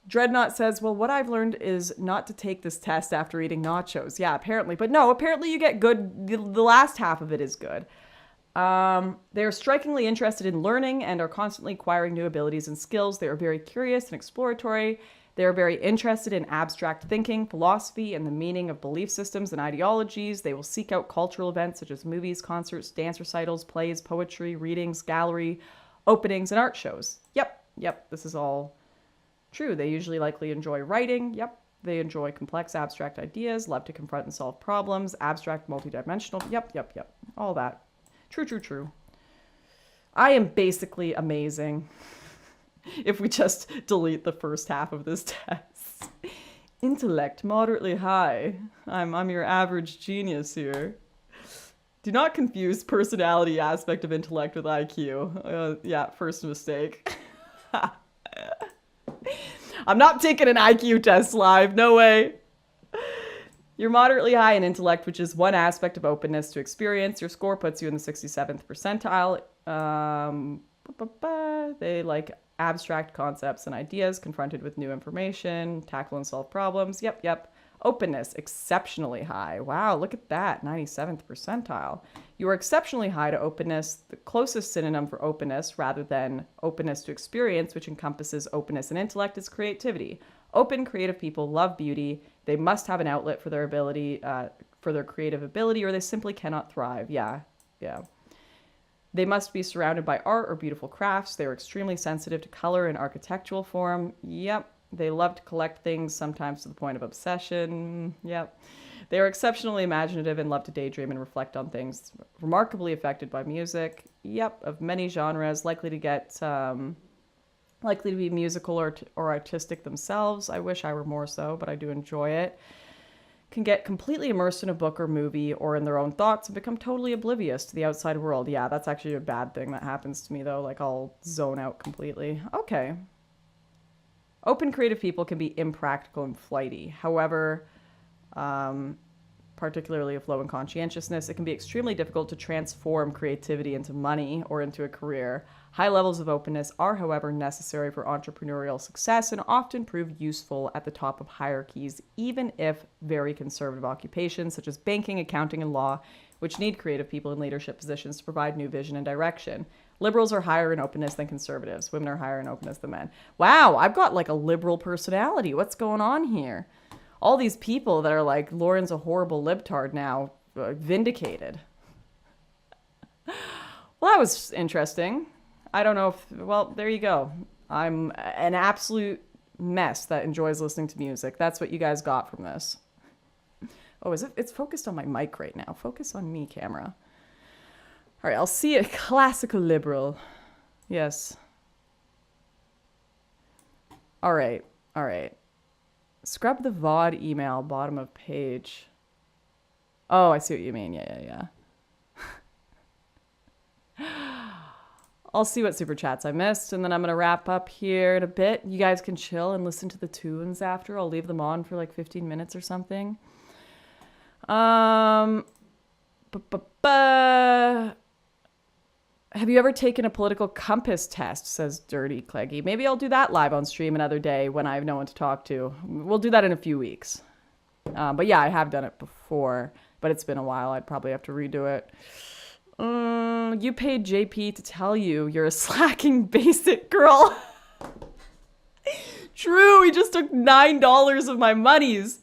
Dreadnought says, well, what I've learned is not to take this test after eating nachos. Yeah, apparently. But no, apparently you get good. The last half of it is good. They're strikingly interested in learning and are constantly acquiring new abilities and skills. They are very curious and exploratory. They are very interested in abstract thinking, philosophy, and the meaning of belief systems and ideologies. They will seek out cultural events such as movies, concerts, dance recitals, plays, poetry, readings, gallery openings, and art shows. Yep, this is all true. They usually likely enjoy writing. Yep. They enjoy complex abstract ideas, love to confront and solve problems, abstract, multidimensional. Yep. All that. True. I am basically amazing. If we just delete the first half of this test. Intellect, moderately high. I'm your average genius here. Do not confuse personality aspect of intellect with IQ. Yeah, first mistake. I'm not taking an IQ test live. No way. You're moderately high in intellect, which is one aspect of openness to experience. Your score puts you in the 67th percentile. They like abstract concepts and ideas, confronted with new information, tackle and solve problems. Yep. Openness, exceptionally high. Wow, look at that, 97th percentile. You are exceptionally high to openness, the closest synonym for openness, rather than openness to experience, which encompasses openness and intellect, is creativity. Open, creative people love beauty. They must have an outlet for their ability, for their creative ability, or they simply cannot thrive. Yeah. They must be surrounded by art or beautiful crafts. They are extremely sensitive to color and architectural form. Yep. They love to collect things, sometimes to the point of obsession. Yep. They are exceptionally imaginative and love to daydream and reflect on things. Remarkably affected by music. Yep. Of many genres, likely to get likely to be musical or artistic themselves. I wish I were more so, but I do enjoy it. Can get completely immersed in a book or movie or in their own thoughts and become totally oblivious to the outside world. Yeah, that's actually a bad thing that happens to me, though. Like, I'll zone out completely. Okay. Open creative people can be impractical and flighty. However, particularly if low in conscientiousness, it can be extremely difficult to transform creativity into money or into a career. High levels of openness are, however, necessary for entrepreneurial success and often prove useful at the top of hierarchies, even if very conservative occupations such as banking, accounting, and law, which need creative people in leadership positions to provide new vision and direction. Liberals are higher in openness than conservatives. Women are higher in openness than men. Wow, I've got like a liberal personality. What's going on here? All these people that are like, Lauren's a horrible libtard now, vindicated. Well, that was interesting. I don't know if, well, there you go. I'm an absolute mess that enjoys listening to music. That's what you guys got from this. Oh, is it? It's focused on my mic right now. Focus on me, camera. All right, I'll see a classical liberal. Yes. All right. Scrub the VOD email, bottom of page. Oh, I see what you mean. Yeah. I'll see what super chats I missed, and then I'm going to wrap up here in a bit. You guys can chill and listen to the tunes after. I'll leave them on for like 15 minutes or something. Have you ever taken a political compass test, says Dirty Cleggy. Maybe I'll do that live on stream another day when I have no one to talk to. We'll do that in a few weeks. But yeah, I have done it before, but it's been a while. I'd probably have to redo it. You paid JP to tell you you're a slacking basic girl. True, he just took $9 of my monies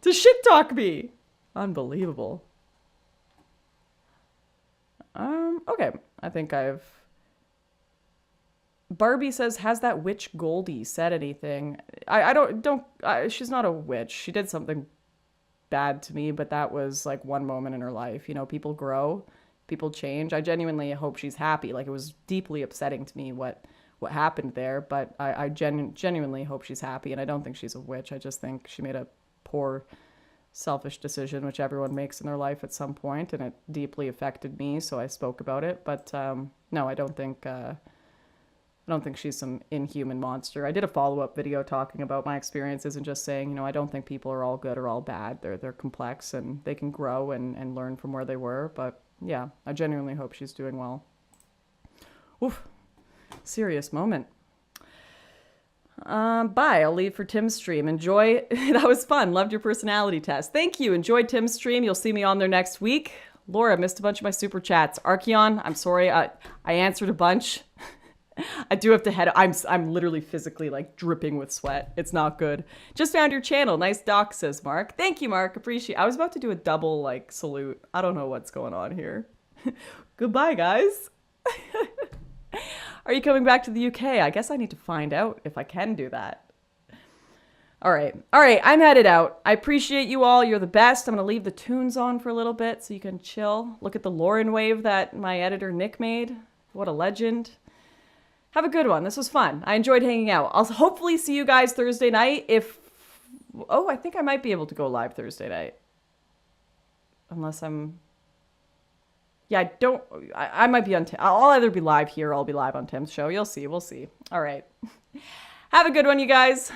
to shit talk me. Unbelievable. Okay. I think Barbie says, has that witch Goldie said anything? She's not a witch. She did something bad to me, but that was like one moment in her life. You know, people grow, people change. I genuinely hope she's happy. Like, it was deeply upsetting to me what happened there, but I genuinely hope she's happy, and I don't think she's a witch. I just think she made a poor, selfish decision, which everyone makes in their life at some point, and it deeply affected me, so I spoke about it. But no, I don't think she's some inhuman monster. I did a follow-up video talking about my experiences and just saying, you know, I don't think people are all good or all bad. They're complex, and they can grow and learn from where they were. But yeah, I genuinely hope she's doing well. Oof, serious moment. Bye. I'll leave for Tim's stream. Enjoy. That was fun. Loved your personality test. Thank you. Enjoyed Tim's stream. You'll see me on there next week. Laura, missed a bunch of my super chats. Archeon, I'm sorry. I answered a bunch. I do have to head. I'm literally physically like dripping with sweat. It's not good. Just found your channel. Nice doc, says Mark. Thank you, Mark. Appreciate. I was about to do a double like salute. I don't know what's going on here. Goodbye, guys. Are you coming back to the UK? I guess I need to find out if I can do that. All right. I'm headed out. I appreciate you all. You're the best. I'm going to leave the tunes on for a little bit so you can chill. Look at the Lauren wave that my editor Nick made. What a legend. Have a good one. This was fun. I enjoyed hanging out. I'll hopefully see you guys Thursday night. I think I might be able to go live Thursday night. Unless I might be on, I'll either be live here or I'll be live on Tim's show. You'll see. We'll see. All right. Have a good one, you guys.